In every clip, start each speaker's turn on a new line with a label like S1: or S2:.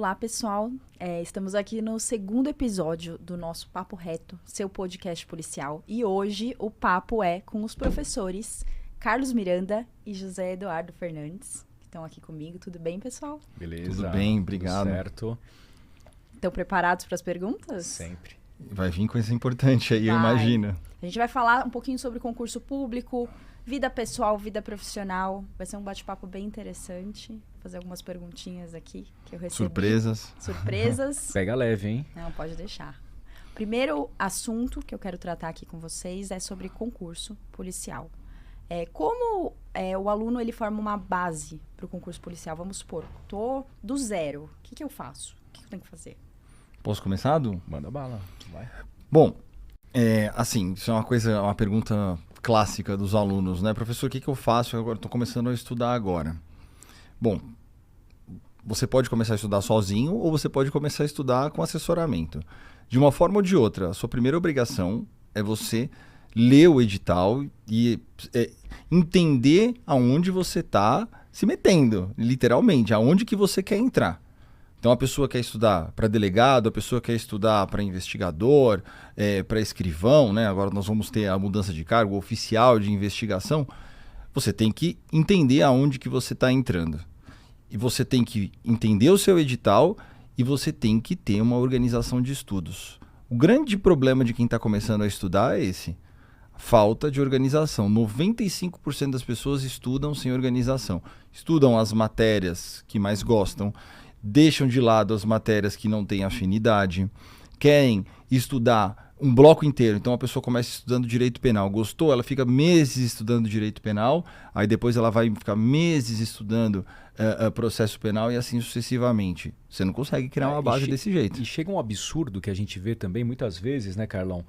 S1: Olá, pessoal. Estamos aqui no segundo episódio do nosso Papo Reto, seu podcast policial. E hoje o papo é com os professores Carlos Miranda e José Eduardo Fernandes, que estão aqui comigo. Tudo bem, pessoal?
S2: Beleza.
S3: Tudo bem, obrigado.
S2: Tudo certo.
S1: Estão preparados para as perguntas?
S2: Sempre.
S3: Vai vir coisa importante aí, eu
S1: Vai.
S3: imagino.
S1: A gente vai falar um pouquinho sobre concurso público, vida pessoal, vida profissional. Vai ser um bate-papo bem interessante. Vou fazer algumas perguntinhas aqui que eu recebi.
S3: Surpresas.
S1: Surpresas.
S2: Pega leve, hein?
S1: Não, pode deixar. Primeiro assunto que eu quero tratar aqui com vocês é sobre concurso policial. Como o aluno ele forma uma base para o concurso policial? Vamos supor, tô do zero. O que eu faço? O que eu tenho que fazer?
S3: Posso começar, Du?
S2: Manda bala. Vai.
S3: Bom, assim, isso é uma pergunta clássica dos alunos, né? Professor, o que eu faço? Eu estou começando a estudar agora. Bom, você pode começar a estudar sozinho ou você pode começar a estudar com assessoramento. De uma forma ou de outra, a sua primeira obrigação é você ler o edital e entender aonde você está se metendo, literalmente, aonde que você quer entrar. Então, a pessoa quer estudar para delegado, a pessoa quer estudar para investigador, para escrivão, né? Agora nós vamos ter a mudança de cargo, oficial de investigação. Você tem que entender aonde que você está entrando. E você tem que entender o seu edital e você tem que ter uma organização de estudos. O grande problema de quem está começando a estudar é esse. Falta de organização. 95% das pessoas estudam sem organização. Estudam as matérias que mais gostam, deixam de lado as matérias que não têm afinidade, querem estudar um bloco inteiro. Então a pessoa começa estudando direito penal, gostou, ela fica meses estudando direito penal, aí depois ela vai ficar meses estudando processo penal e assim sucessivamente. Você não consegue criar uma base desse jeito.
S2: E chega um absurdo que a gente vê também muitas vezes, né, Carlão?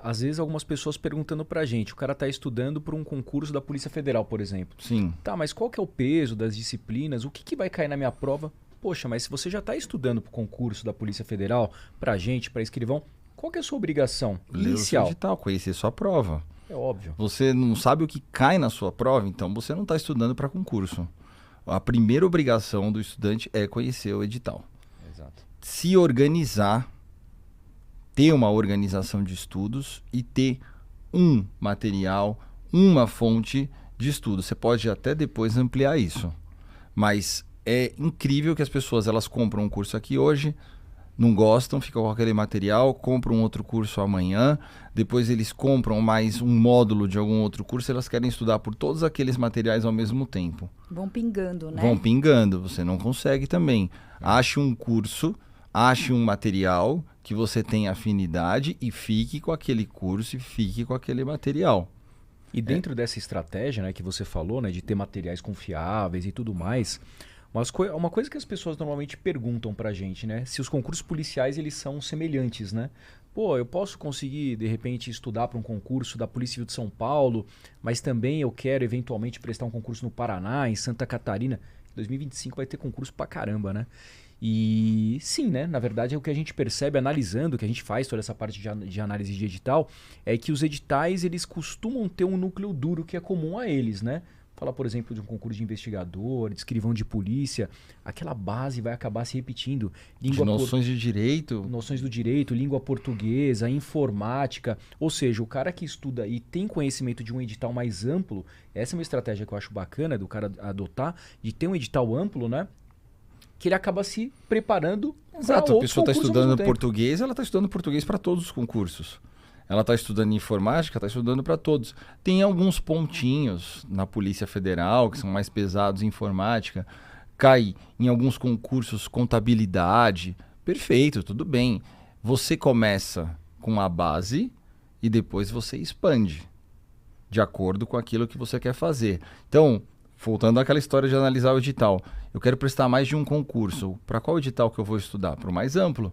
S2: Às vezes algumas pessoas perguntando pra gente, o cara tá estudando para um concurso da Polícia Federal, por exemplo.
S3: Sim.
S2: Tá, mas qual que é o peso das disciplinas? O que vai cair na minha prova? Poxa, mas se você já está estudando para o concurso da Polícia Federal, para gente, para escrivão, qual que é a sua obrigação
S3: Ler
S2: inicial?
S3: o seu edital, conhecer sua prova.
S2: É óbvio.
S3: Você não sabe o que cai na sua prova, então você não está estudando para concurso. A primeira obrigação do estudante é conhecer o edital.
S2: Exato.
S3: Se organizar, ter uma organização de estudos e ter um material, uma fonte de estudo. Você pode até depois ampliar isso, mas é incrível que as pessoas elas compram um curso aqui hoje, não gostam, ficam com aquele material, compram um outro curso amanhã, depois eles compram mais um módulo de algum outro curso, elas querem estudar por todos aqueles materiais ao mesmo tempo.
S1: Vão pingando, né?
S3: Vão pingando, você não consegue também. Ache um curso, ache um material que você tenha afinidade e fique com aquele curso e fique com aquele material.
S2: E dentro dessa estratégia, né, que você falou, né, de ter materiais confiáveis e tudo mais, uma coisa que as pessoas normalmente perguntam pra gente, né? Se os concursos policiais eles são semelhantes, né? Pô, eu posso conseguir, de repente, estudar para um concurso da Polícia Civil de São Paulo, mas também eu quero, eventualmente, prestar um concurso no Paraná, em Santa Catarina. Em 2025 vai ter concurso pra caramba, né? E sim, né? Na verdade, é o que a gente percebe analisando, que a gente faz toda essa parte de análise de edital, é que os editais, eles costumam ter um núcleo duro que é comum a eles, né? Falar, por exemplo, de um concurso de investigador, de escrivão de polícia, aquela base vai acabar se repetindo.
S3: De noções de direito.
S2: Noções do direito, língua portuguesa, informática. Ou seja, o cara que estuda e tem conhecimento de um edital mais amplo, essa é uma estratégia que eu acho bacana do cara adotar, de ter um edital amplo, né? Que ele acaba se preparando.
S3: Exato, a pessoa está estudando português, ela está estudando português para todos os concursos. Ela está estudando informática, está estudando para todos. Tem alguns pontinhos na Polícia Federal, que são mais pesados em informática. Cai em alguns concursos contabilidade. Perfeito, tudo bem. Você começa com a base e depois você expande, de acordo com aquilo que você quer fazer. Então, voltando àquela história de analisar o edital. Eu quero prestar mais de um concurso. Para qual edital que eu vou estudar? Para o mais amplo.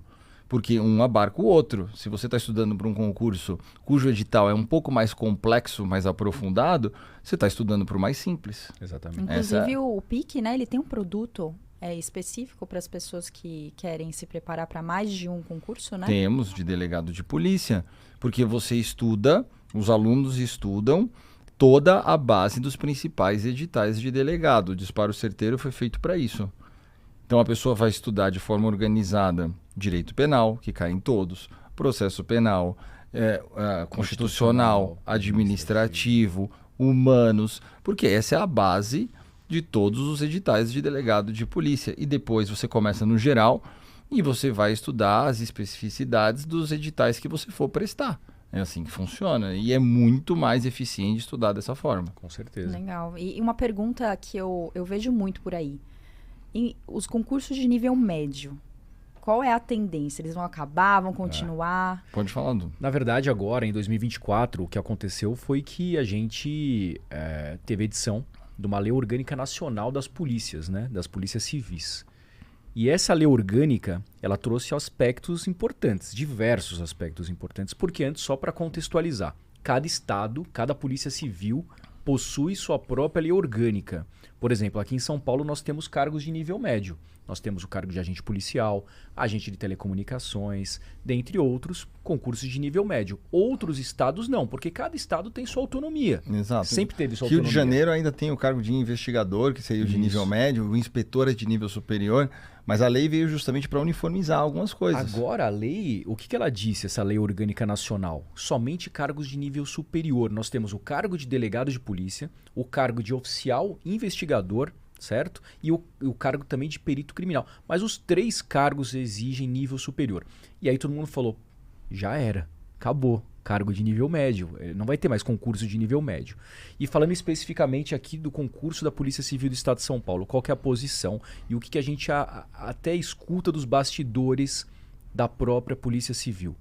S3: Porque um abarca o outro. Se você está estudando para um concurso cujo edital é um pouco mais complexo, mais aprofundado, você está estudando para o mais simples.
S2: Exatamente.
S1: Inclusive o PIC, né, ele tem um produto específico para as pessoas que querem se preparar para mais de um concurso, né?
S3: Temos de delegado de polícia, porque você estuda, os alunos estudam toda a base dos principais editais de delegado. O disparo certeiro foi feito para isso. Então a pessoa vai estudar de forma organizada direito penal, que cai em todos, processo penal, constitucional, administrativo, humanos, porque essa é a base de todos os editais de delegado de polícia. E depois você começa no geral e você vai estudar as especificidades dos editais que você for prestar. É assim que funciona. E é muito mais eficiente estudar dessa forma.
S2: Com certeza.
S1: Legal. E uma pergunta que eu vejo muito por aí. Os concursos de nível médio, qual é a tendência? Eles vão acabar, vão continuar?
S3: Pode falar, Du.
S2: Na verdade, agora, em 2024, o que aconteceu foi que a gente teve edição de uma lei orgânica nacional das polícias, né? Das polícias civis. E essa lei orgânica, ela trouxe aspectos importantes, diversos aspectos importantes, porque antes, só para contextualizar, cada estado, cada polícia civil possui sua própria lei orgânica. Por exemplo, aqui em São Paulo nós temos cargos de nível médio. Nós temos o cargo de agente policial, agente de telecomunicações, dentre outros, concursos de nível médio. Outros estados não, porque cada estado tem sua autonomia.
S3: Exato.
S2: Sempre teve sua
S3: Rio
S2: autonomia.
S3: de Janeiro ainda tem o cargo de investigador, que seria o de nível médio, o inspetor é de nível superior, mas a lei veio justamente para uniformizar algumas coisas.
S2: Agora, a lei, o que ela disse, essa lei orgânica nacional? Somente cargos de nível superior. Nós temos o cargo de delegado de polícia, o cargo de oficial investigador, certo? E o cargo também de perito criminal. Mas os 3 cargos exigem nível superior. E aí todo mundo falou, já era, acabou. Cargo de nível médio, não vai ter mais concurso de nível médio. E falando especificamente aqui do concurso da Polícia Civil do Estado de São Paulo, qual que é a posição e o que a gente até escuta dos bastidores da própria Polícia Civil.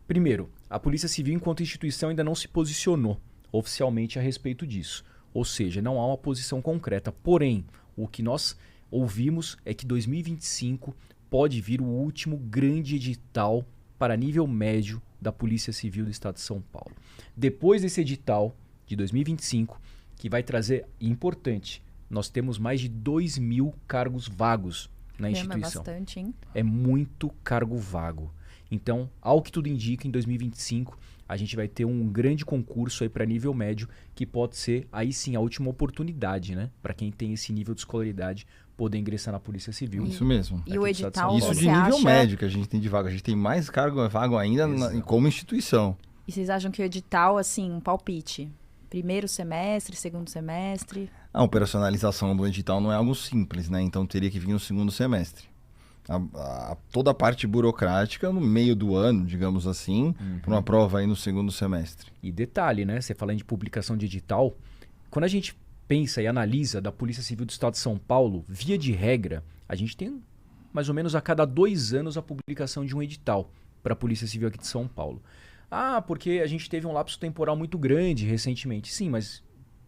S2: Primeiro, a Polícia Civil enquanto instituição ainda não se posicionou oficialmente a respeito disso. Ou seja, não há uma posição concreta. Porém, o que nós ouvimos é que 2025 pode vir o último grande edital para nível médio da Polícia Civil do Estado de São Paulo. Depois desse edital de 2025, que vai trazer, importante, nós temos mais de 2.000 cargos vagos na instituição.
S1: É bastante, hein?
S2: É muito cargo vago. Então, ao que tudo indica, em 2025, a gente vai ter um grande concurso aí para nível médio, que pode ser, aí sim, a última oportunidade, né? Para quem tem esse nível de escolaridade, poder ingressar na Polícia Civil.
S3: Isso mesmo.
S1: E o edital,
S3: Isso de
S1: você
S3: nível
S1: acha...
S3: médio que a gente tem de vaga. A gente tem mais cargo vago ainda como instituição.
S1: E vocês acham que o edital, assim, um palpite? Primeiro semestre, segundo semestre?
S3: A operacionalização do edital não é algo simples, né? Então teria que vir no segundo semestre. Toda a parte burocrática no meio do ano, digamos assim, para uma prova aí no segundo semestre.
S2: E detalhe, né? Você falando de publicação de edital, quando a gente pensa e analisa da Polícia Civil do Estado de São Paulo, via de regra, a gente tem mais ou menos a cada 2 anos a publicação de um edital para a Polícia Civil aqui de São Paulo. Ah, porque a gente teve um lapso temporal muito grande recentemente. Sim, mas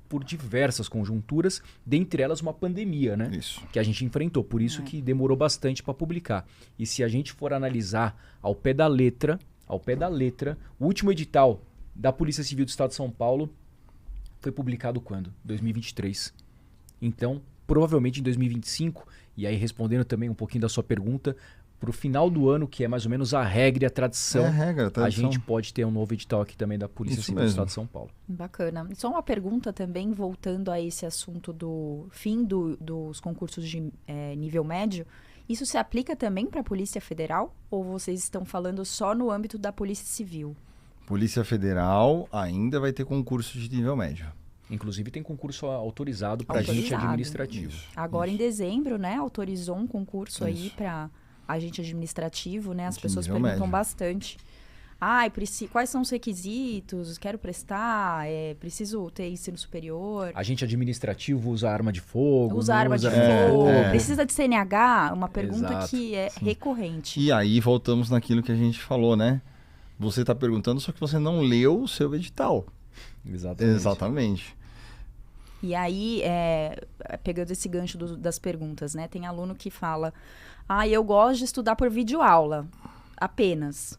S2: por diversas conjunturas, dentre elas uma pandemia, né?
S3: Isso.
S2: Que a gente enfrentou. Por isso que demorou bastante para publicar. E se a gente for analisar ao pé da letra, o último edital da Polícia Civil do Estado de São Paulo foi publicado quando? 2023. Então, provavelmente em 2025, e aí respondendo também um pouquinho da sua pergunta, para o final do ano, que é mais ou menos a regra e a tradição, a gente pode ter um novo edital aqui também da Polícia Civil do Estado de São Paulo.
S1: Bacana. Só uma pergunta também, voltando a esse assunto do fim dos concursos de nível médio. Isso se aplica também para a Polícia Federal? Ou vocês estão falando só no âmbito da Polícia Civil?
S3: Polícia Federal ainda vai ter concurso de nível médio.
S2: Inclusive tem concurso autorizado para agente administrativo.
S3: Isso.
S1: Agora em dezembro, né, autorizou um concurso aí para agente administrativo, né? As pessoas perguntam bastante. Quais são os requisitos? Quero prestar? Preciso ter ensino superior?
S2: Agente administrativo usa arma de fogo?
S1: Usa arma de fogo? Precisa de CNH? Uma pergunta que é recorrente.
S3: E aí voltamos naquilo que a gente falou, né? Você está perguntando, só que você não leu o seu edital. Exatamente.
S1: E aí, pegando esse gancho das perguntas, né? Tem aluno que fala, eu gosto de estudar por videoaula, apenas.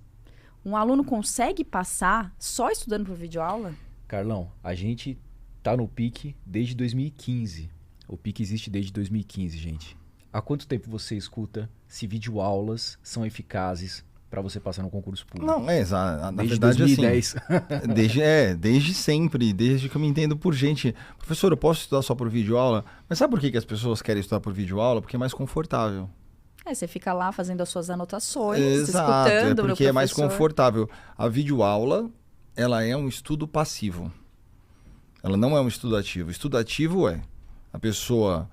S1: Um aluno consegue passar só estudando por videoaula?
S2: Carlão, a gente tá no PIC desde 2015. O PIC existe desde 2015, gente. Há quanto tempo você escuta se videoaulas são eficazes para você passar no concurso público?
S3: Não, exato. Na
S2: Desde
S3: verdade,
S2: 2010.
S3: assim, desde sempre, desde que eu me entendo por gente. Professor, eu posso estudar só por videoaula? Mas sabe por que as pessoas querem estudar por videoaula? Porque é mais confortável.
S1: Você fica lá fazendo as suas anotações,
S3: Exato,
S1: escutando
S3: porque
S1: no
S3: é mais
S1: professor.
S3: confortável. A videoaula, ela é um estudo passivo. Ela não é um estudo ativo. O estudo ativo é a pessoa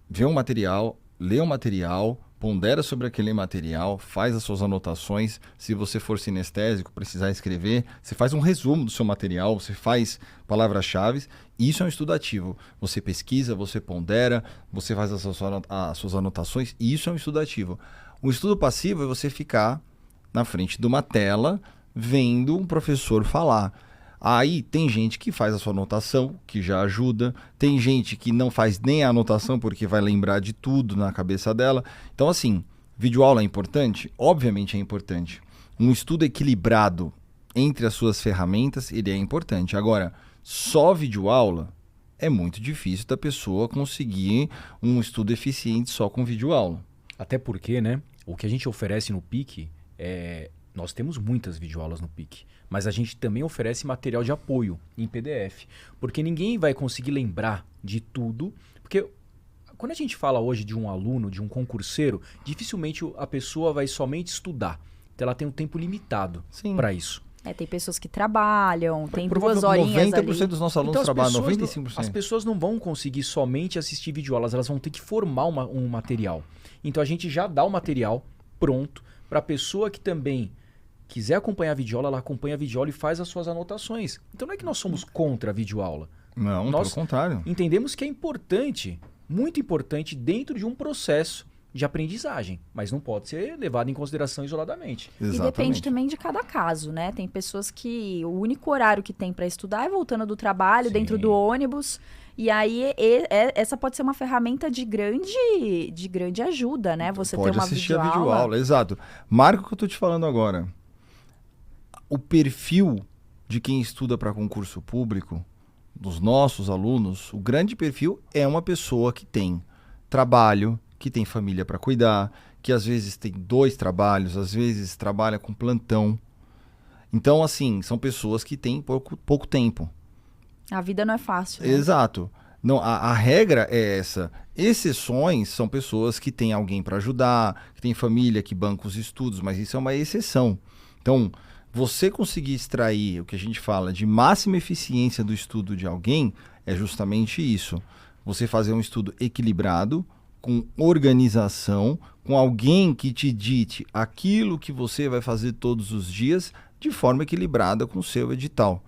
S3: vê um material, lê um material, pondera sobre aquele material, faz as suas anotações. Se você for sinestésico, precisar escrever, você faz um resumo do seu material, você faz palavras-chave. Isso é um estudo ativo. Você pesquisa, você pondera, você faz as suas anotações. E isso é um estudo ativo. O estudo passivo é você ficar na frente de uma tela vendo um professor falar. Aí tem gente que faz a sua anotação, que já ajuda. Tem gente que não faz nem a anotação porque vai lembrar de tudo na cabeça dela. Então, assim, videoaula é importante? Obviamente é importante. Um estudo equilibrado entre as suas ferramentas, ele é importante. Agora, só videoaula é muito difícil da pessoa conseguir um estudo eficiente só com videoaula.
S2: Até porque, né, o que a gente oferece no PIC nós temos muitas videoaulas no PIC, mas a gente também oferece material de apoio em PDF, porque ninguém vai conseguir lembrar de tudo, porque quando a gente fala hoje de um aluno, de um concurseiro, dificilmente a pessoa vai somente estudar, então ela tem um tempo limitado para isso.
S1: Tem pessoas que trabalham, tem 2 horinhas
S3: 90% ali. Dos nossos alunos
S2: então,
S3: trabalham, 95%.
S2: As pessoas não vão conseguir somente assistir videoaulas, elas vão ter que formar um material. Então a gente já dá o material pronto para a pessoa que também quiser acompanhar a videoaula, ela acompanha a videoaula e faz as suas anotações. Então não é que nós somos contra a videoaula.
S3: Não, pelo contrário.
S2: Entendemos que é importante, muito importante, dentro de um processo de aprendizagem, mas não pode ser levado em consideração isoladamente.
S3: Exatamente.
S1: E depende também de cada caso, né? Tem pessoas que o único horário que tem para estudar é voltando do trabalho,
S2: Sim.
S1: dentro do ônibus. E aí, essa pode ser uma ferramenta de grande ajuda, né? Você
S3: pode
S1: ter uma
S3: assistir a videoaula, exato. Marca o que eu tô te falando agora. O perfil de quem estuda para concurso público, dos nossos alunos, o grande perfil é uma pessoa que tem trabalho, que tem família para cuidar, que às vezes tem 2 trabalhos, às vezes trabalha com plantão. Então, assim, são pessoas que têm pouco tempo.
S1: A vida não é fácil, né?
S3: Exato. Não, a regra é essa. Exceções são pessoas que têm alguém para ajudar, que tem família que banca os estudos, mas isso é uma exceção. Então, você conseguir extrair o que a gente fala de máxima eficiência do estudo de alguém é justamente isso. Você fazer um estudo equilibrado, com organização, com alguém que te dite aquilo que você vai fazer todos os dias de forma equilibrada com o seu edital.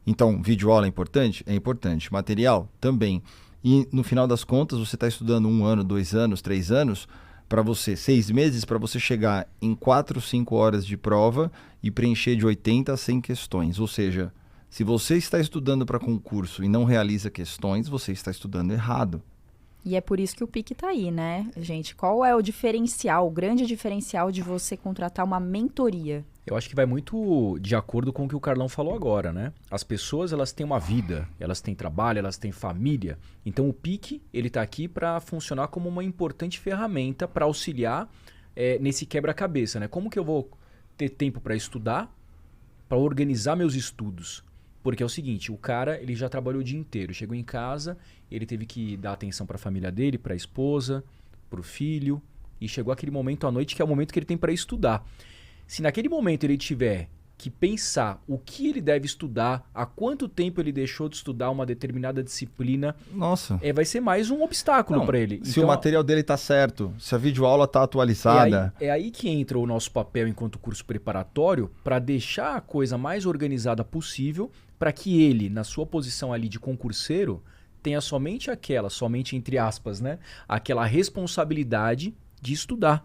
S3: Então, videoaula é importante? É importante. Material? Também. E no final das contas, você está estudando 1 ano, 2 anos, 3 anos, para você, 6 meses, para você chegar em 4, 5 horas de prova e preencher de 80 a 100 questões. Ou seja, se você está estudando para concurso e não realiza questões, você está estudando errado.
S1: E é por isso que o PIC tá aí, né, gente? Qual é o diferencial, o grande diferencial de você contratar uma mentoria?
S2: Eu acho que vai muito de acordo com o que o Carlão falou agora, né? As pessoas, elas têm uma vida, elas têm trabalho, elas têm família. Então o PIC, ele tá aqui para funcionar como uma importante ferramenta para auxiliar nesse quebra-cabeça, né? Como que eu vou ter tempo para estudar, para organizar meus estudos? Porque é o seguinte, o cara, ele já trabalhou o dia inteiro, chegou em casa, ele teve que dar atenção para a família dele, para a esposa, para o filho, e chegou aquele momento à noite que é o momento que ele tem para estudar. Se naquele momento ele tiver que pensar o que ele deve estudar, há quanto tempo ele deixou de estudar uma determinada disciplina,
S3: nossa,
S2: vai ser mais um obstáculo para ele.
S3: Se então, o material dele está certo, se a videoaula está atualizada...
S2: É aí que entra o nosso papel enquanto curso preparatório para deixar a coisa mais organizada possível para que ele, na sua posição ali de concurseiro, tenha somente entre aspas, né, aquela responsabilidade de estudar.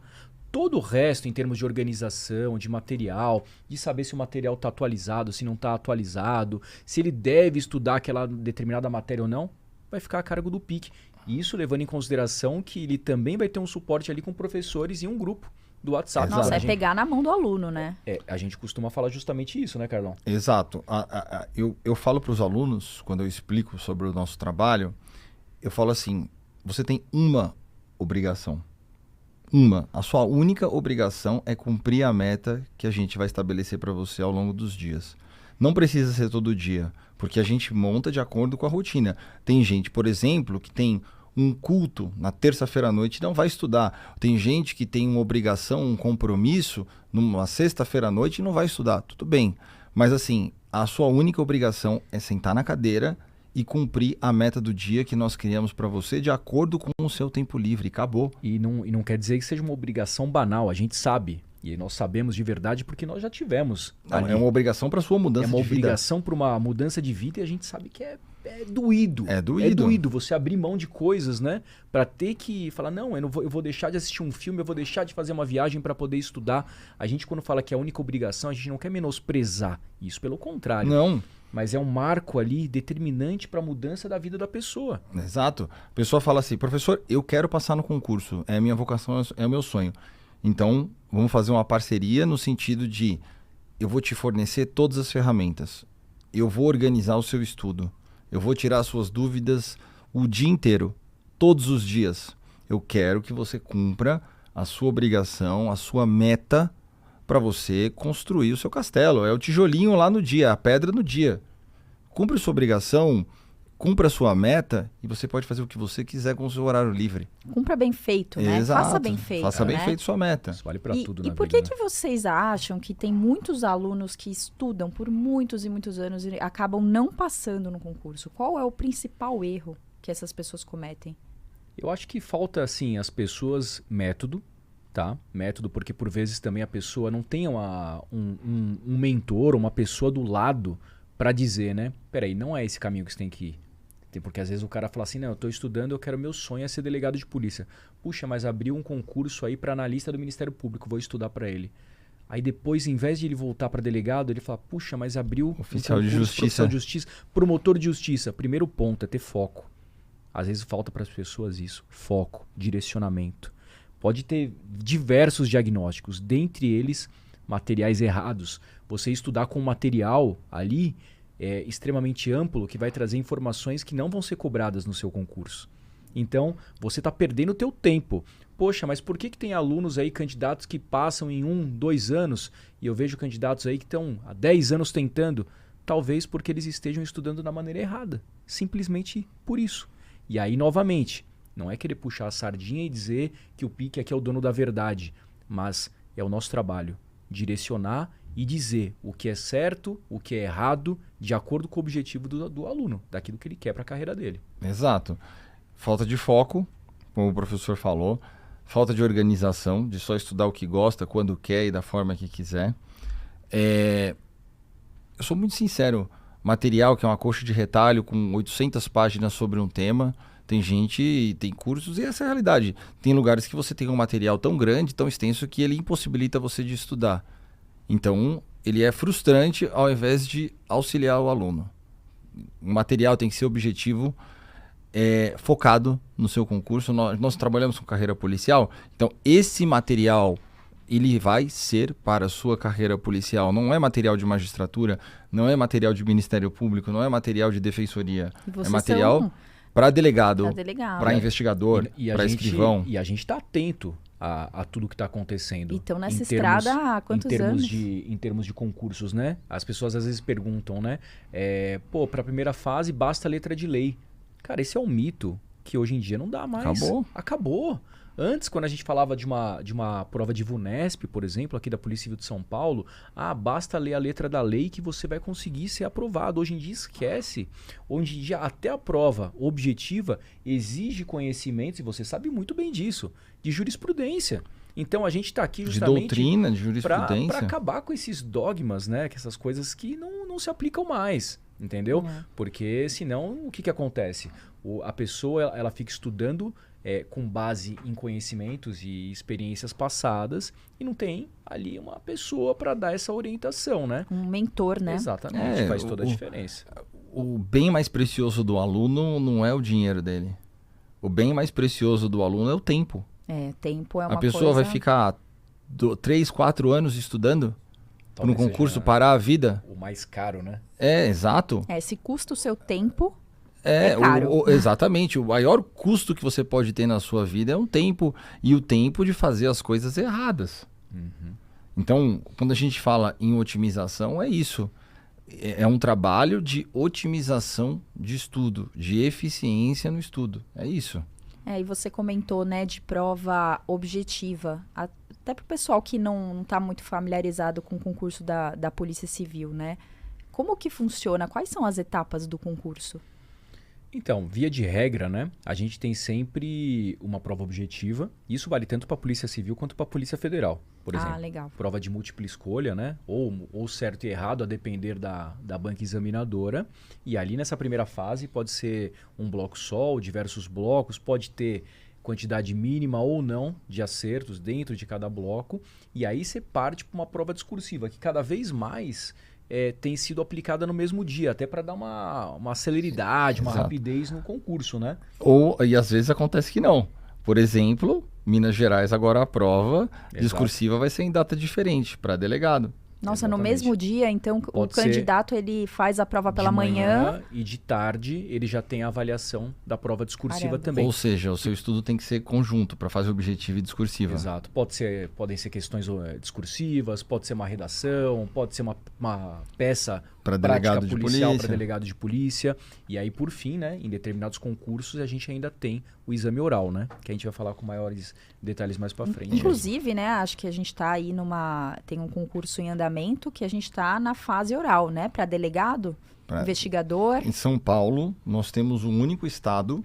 S2: Todo o resto, em termos de organização, de material, de saber se o material está atualizado, se não está atualizado, se ele deve estudar aquela determinada matéria ou não, vai ficar a cargo do PIC. Isso levando em consideração que ele também vai ter um suporte ali com professores e um grupo do WhatsApp.
S1: Nossa, é pegar na mão do aluno, né?
S2: A gente costuma falar justamente isso, né, Carlão?
S3: Exato. Eu falo para os alunos, quando eu explico sobre o nosso trabalho, eu falo assim, você tem uma obrigação. A sua única obrigação é cumprir a meta que a gente vai estabelecer para você ao longo dos dias. Não precisa ser todo dia, porque a gente monta de acordo com a rotina. Tem gente, por exemplo, que tem um culto na terça-feira à noite e não vai estudar. Tem gente que tem uma obrigação, um compromisso numa sexta-feira à noite e não vai estudar. Tudo bem, mas assim, a sua única obrigação é sentar na cadeira e cumprir a meta do dia que nós criamos para você de acordo com o seu tempo livre. Acabou.
S2: E não quer dizer que seja uma obrigação banal, a gente sabe. E nós sabemos de verdade porque nós já tivemos.
S3: Não, é uma obrigação para sua mudança de vida.
S2: É uma obrigação para uma mudança de vida e a gente sabe que é doído.
S3: É doído.
S2: É doído você abrir mão de coisas, né? Para ter que falar, não, eu vou deixar de assistir um filme, eu vou deixar de fazer uma viagem para poder estudar. A gente, quando fala que é a única obrigação, a gente não quer menosprezar isso, pelo contrário.
S3: Não.
S2: Mas é um marco ali determinante para a mudança da vida da pessoa.
S3: Exato. A pessoa fala assim, professor, eu quero passar no concurso, é a minha vocação, é o meu sonho. Então, vamos fazer uma parceria no sentido de eu vou te fornecer todas as ferramentas, eu vou organizar o seu estudo, eu vou tirar as suas dúvidas o dia inteiro, todos os dias. Eu quero que você cumpra a sua obrigação, a sua meta para você construir o seu castelo. É o tijolinho lá no dia, a pedra no dia. Cumpra a sua obrigação, cumpra a sua meta e você pode fazer o que você quiser com o seu horário livre.
S1: Cumpra bem feito, né?
S3: Exato.
S1: Faça bem feito.
S3: Faça bem
S1: né?
S3: feito sua meta.
S2: Isso vale para tudo na
S1: E por
S2: vida,
S1: que vocês acham que tem muitos alunos que estudam por muitos e muitos anos e acabam não passando no concurso? Qual é o principal erro que essas pessoas cometem?
S2: Eu acho que falta, assim, as pessoas método, tá? Método, porque por vezes também a pessoa não tem um mentor, uma pessoa do lado para dizer, né? Peraí, não é esse caminho que você tem que ir. Porque às vezes o cara fala assim, não, eu tô estudando, meu sonho é ser delegado de polícia. Puxa, mas abriu um concurso aí para analista do Ministério Público, vou estudar para ele. Aí depois, em vez de ele voltar para delegado, ele fala, puxa, mas abriu
S3: oficial de justiça,
S2: promotor de justiça. Primeiro ponto é ter foco. Às vezes falta para as pessoas isso, foco, direcionamento. Pode ter diversos diagnósticos, dentre eles materiais errados. Você estudar com material ali extremamente amplo que vai trazer informações que não vão ser cobradas no seu concurso. Então, você está perdendo o teu tempo. Poxa, mas por que tem alunos aí, candidatos que passam em 1, 2 anos e eu vejo candidatos aí que estão há 10 anos tentando? Talvez porque eles estejam estudando da maneira errada. Simplesmente por isso. E aí, novamente, não é querer puxar a sardinha e dizer que o PIC aqui é o dono da verdade, mas é o nosso trabalho. Direcionar e dizer o que é certo, o que é errado, de acordo com o objetivo do aluno, daquilo que ele quer para a carreira dele.
S3: Exato. Falta de foco, como o professor falou, falta de organização, de só estudar o que gosta, quando quer e da forma que quiser. Eu sou muito sincero, material que é uma coxa de retalho com 800 páginas sobre um tema, tem gente, tem cursos e essa é a realidade. Tem lugares que você tem um material tão grande, tão extenso, que ele impossibilita você de estudar. Então, ele é frustrante ao invés de auxiliar o aluno. O material tem que ser objetivo, focado no seu concurso. Nós trabalhamos com carreira policial, então esse material ele vai ser para a sua carreira policial. Não é material de magistratura, não é material de Ministério Público, não é material de defensoria. É material para delegado, para investigador, para escrivão.
S2: E a gente está atento a tudo que está acontecendo.
S1: Então, nessa estrada há quantos anos?
S2: Em termos de concursos, né? As pessoas às vezes perguntam, né? Para a primeira fase basta a letra de lei. Cara, esse é um mito que hoje em dia não dá mais. Acabou. Antes, quando a gente falava de uma prova de VUNESP, por exemplo, aqui da Polícia Civil de São Paulo, basta ler a letra da lei que você vai conseguir ser aprovado. Hoje em dia, esquece. Hoje em dia, até a prova objetiva exige conhecimentos, e você sabe muito bem disso, de jurisprudência. Então, a gente está aqui justamente...
S3: De doutrina, de jurisprudência.
S2: Para acabar com esses dogmas, né? Que essas coisas que não se aplicam mais, entendeu? Porque, senão, o que acontece? A pessoa ela fica estudando... com base em conhecimentos e experiências passadas e não tem ali uma pessoa para dar essa orientação, né?
S1: Um mentor, né?
S2: Exatamente, faz toda a diferença.
S3: O bem mais precioso do aluno não é o dinheiro dele. O bem mais precioso do aluno é o tempo.
S1: Tempo é uma coisa...
S3: A pessoa vai ficar 3, 4 anos estudando para um concurso parar a vida.
S2: O mais caro, né?
S3: Exato.
S1: Se custa o seu tempo... É caro.
S3: Exatamente. O maior custo que você pode ter na sua vida é um tempo. E o tempo de fazer as coisas erradas. Então, quando a gente fala em otimização, é isso. É um trabalho de otimização de estudo, de eficiência no estudo. É isso.
S1: E você comentou, né, de prova objetiva. Até para o pessoal que não está muito familiarizado com o concurso da Polícia Civil, né? Como que funciona? Quais são as etapas do concurso?
S2: Então, via de regra, né, a gente tem sempre uma prova objetiva. Isso vale tanto para a Polícia Civil quanto para a Polícia Federal, por exemplo.
S1: Legal.
S2: Prova de múltipla escolha, né? Ou certo e errado, a depender da banca examinadora. E ali nessa primeira fase pode ser um bloco só, ou diversos blocos, pode ter quantidade mínima ou não de acertos dentro de cada bloco. E aí você parte para uma prova discursiva, que cada vez mais tem sido aplicada no mesmo dia, até para dar uma celeridade, uma rapidez no concurso, né?
S3: E às vezes acontece que não. Por exemplo, Minas Gerais agora a prova discursiva vai ser em data diferente para delegado.
S1: Nossa,
S2: Exatamente.
S1: no mesmo dia, então, o candidato ele faz a prova pela manhã
S2: e de tarde ele já tem a avaliação da prova discursiva também.
S3: Ou seja, o seu estudo tem que ser conjunto para fase objetiva e discursiva.
S2: Exato. Podem ser questões discursivas, pode ser uma redação, pode ser uma peça
S3: para delegado de polícia,
S2: para delegado de polícia. E aí, por fim, né, em determinados concursos, a gente ainda tem o exame oral, né? Que a gente vai falar com maiores detalhes mais para frente.
S1: Inclusive, né, acho que a gente está aí tem um concurso em andamento que a gente está na fase oral, né? Para delegado, investigador.
S3: Em São Paulo, nós temos um único estado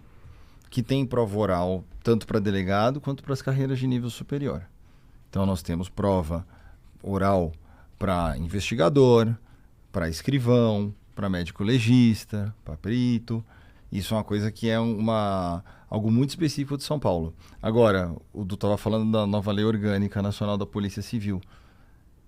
S3: que tem prova oral tanto para delegado quanto para as carreiras de nível superior. Então, nós temos prova oral para investigador, para escrivão, para médico legista, para perito. Isso é uma coisa que é algo muito específico de São Paulo. Agora, o Du estava falando da nova Lei Orgânica Nacional da Polícia Civil.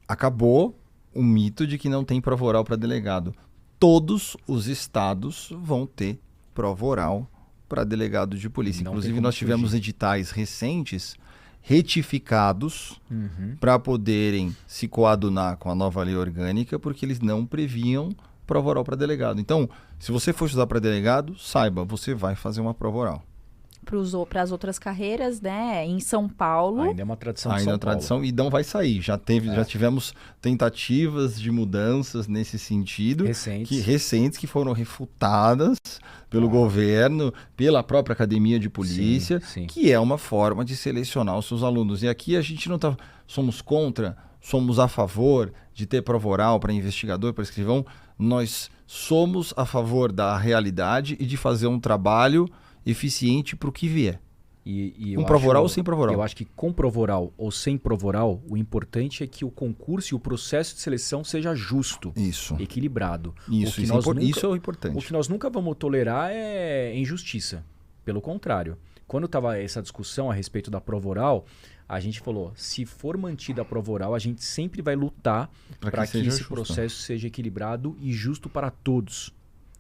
S3: Acabou o mito de que não tem prova oral para delegado. Todos os estados vão ter prova oral para delegado de polícia. Inclusive, nós tivemos editais recentes retificados para poderem se coadunar com a nova lei orgânica, porque eles não previam prova oral para delegado. Então, se você for estudar para delegado, saiba, você vai fazer uma prova oral.
S1: Para as outras carreiras, né? Em São Paulo.
S2: Ainda é uma tradição de São Paulo.
S3: E não vai sair. Já tivemos tentativas de mudanças nesse sentido. Recentes que foram refutadas pelo governo, pela própria academia de polícia, que é uma forma de selecionar os seus alunos. E aqui a gente não está... Somos contra, somos a favor de ter prova oral para investigador, para escrivão. Nós somos a favor da realidade e de fazer um trabalho eficiente para o que vier. Com prova oral ou sem prova oral?
S2: Eu acho que com prova oral ou sem prova oral, o importante é que o concurso e o processo de seleção seja justo, equilibrado.
S3: Isso é o importante.
S2: O que nós nunca vamos tolerar é injustiça. Pelo contrário. Quando estava essa discussão a respeito da prova oral, a gente falou, se for mantida a prova oral, a gente sempre vai lutar para que esse processo seja equilibrado e justo para todos.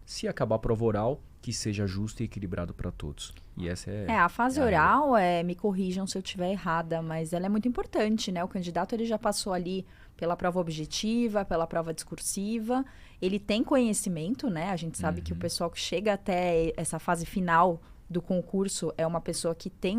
S2: Se acabar a prova oral, que seja justo e equilibrado para todos. E essa
S1: a fase oral, me corrijam se eu estiver errada, mas ela é muito importante, né? O candidato ele já passou ali pela prova objetiva, pela prova discursiva, ele tem conhecimento, né? A gente sabe que o pessoal que chega até essa fase final do concurso é uma pessoa que tem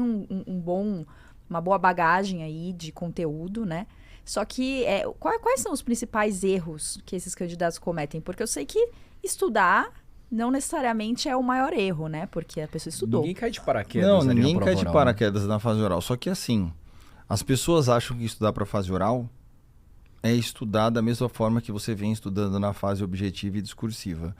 S1: uma boa bagagem aí de conteúdo, né? Só que quais são os principais erros que esses candidatos cometem? Porque eu sei que estudar não necessariamente é o maior erro, né? Porque a pessoa estudou.
S2: Ninguém cai de paraquedas.
S3: Não, ninguém cai de paraquedas na fase oral. Só que assim, as pessoas acham que estudar para fase oral é estudar da mesma forma que você vem estudando na fase objetiva e discursiva.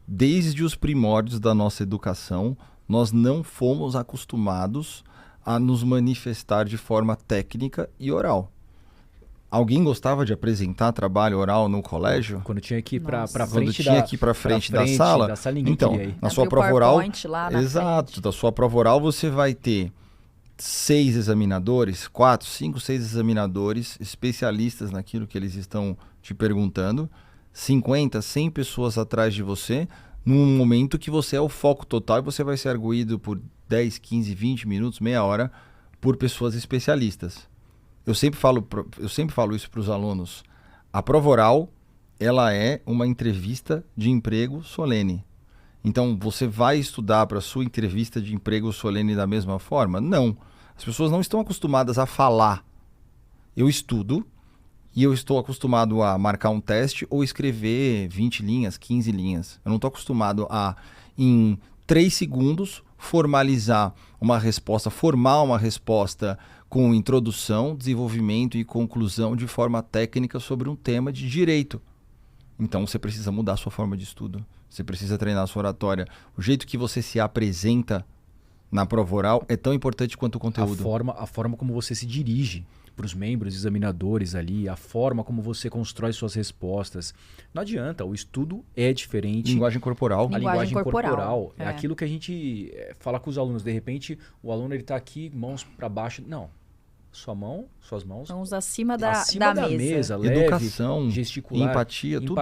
S3: Desde os primórdios da nossa educação, nós não fomos acostumados a nos manifestar de forma técnica e oral. Alguém gostava de apresentar trabalho oral no colégio?
S2: Quando tinha que ir para frente,
S3: quando tinha que ir para frente da sala, então, na sua prova oral, da sua prova oral você vai ter 6 examinadores, 4, 5, 6 examinadores especialistas naquilo que eles estão te perguntando, 50, 100 pessoas atrás de você, num momento que você é o foco total e você vai ser arguído por 10, 15, 20 minutos, meia hora, por pessoas especialistas. Eu sempre falo isso para os alunos. A prova oral, ela é uma entrevista de emprego solene. Então, você vai estudar para sua entrevista de emprego solene da mesma forma? Não. As pessoas não estão acostumadas a falar. Eu estudo e eu estou acostumado a marcar um teste ou escrever 20 linhas, 15 linhas. Eu não estou acostumado a, em 3 segundos, formalizar uma resposta, formar uma resposta com introdução, desenvolvimento e conclusão de forma técnica sobre um tema de direito. Então você precisa mudar a sua forma de estudo. Você precisa treinar a sua oratória. O jeito que você se apresenta na prova oral é tão importante quanto o conteúdo.
S2: A forma como você se dirige para os membros examinadores ali, a forma como você constrói suas respostas. Não adianta, o estudo é diferente.
S3: Linguagem corporal.
S2: A linguagem corporal é aquilo que a gente fala com os alunos. De repente, o aluno está aqui, mãos para baixo. Não. Suas mãos
S1: acima da mesa.
S2: Leve,
S3: educação,
S2: gesticular,
S3: empatia, tudo.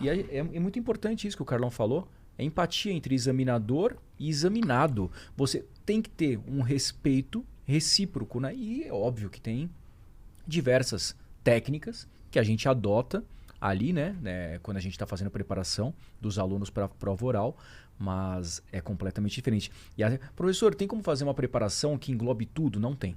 S2: E é muito importante isso que o Carlão falou. É empatia entre examinador e examinado. Você tem que ter um respeito recíproco, né? E é óbvio que tem diversas técnicas que a gente adota ali, né? Quando a gente está fazendo a preparação dos alunos para a prova oral, mas é completamente diferente. Professor, tem como fazer uma preparação que englobe tudo? Não tem.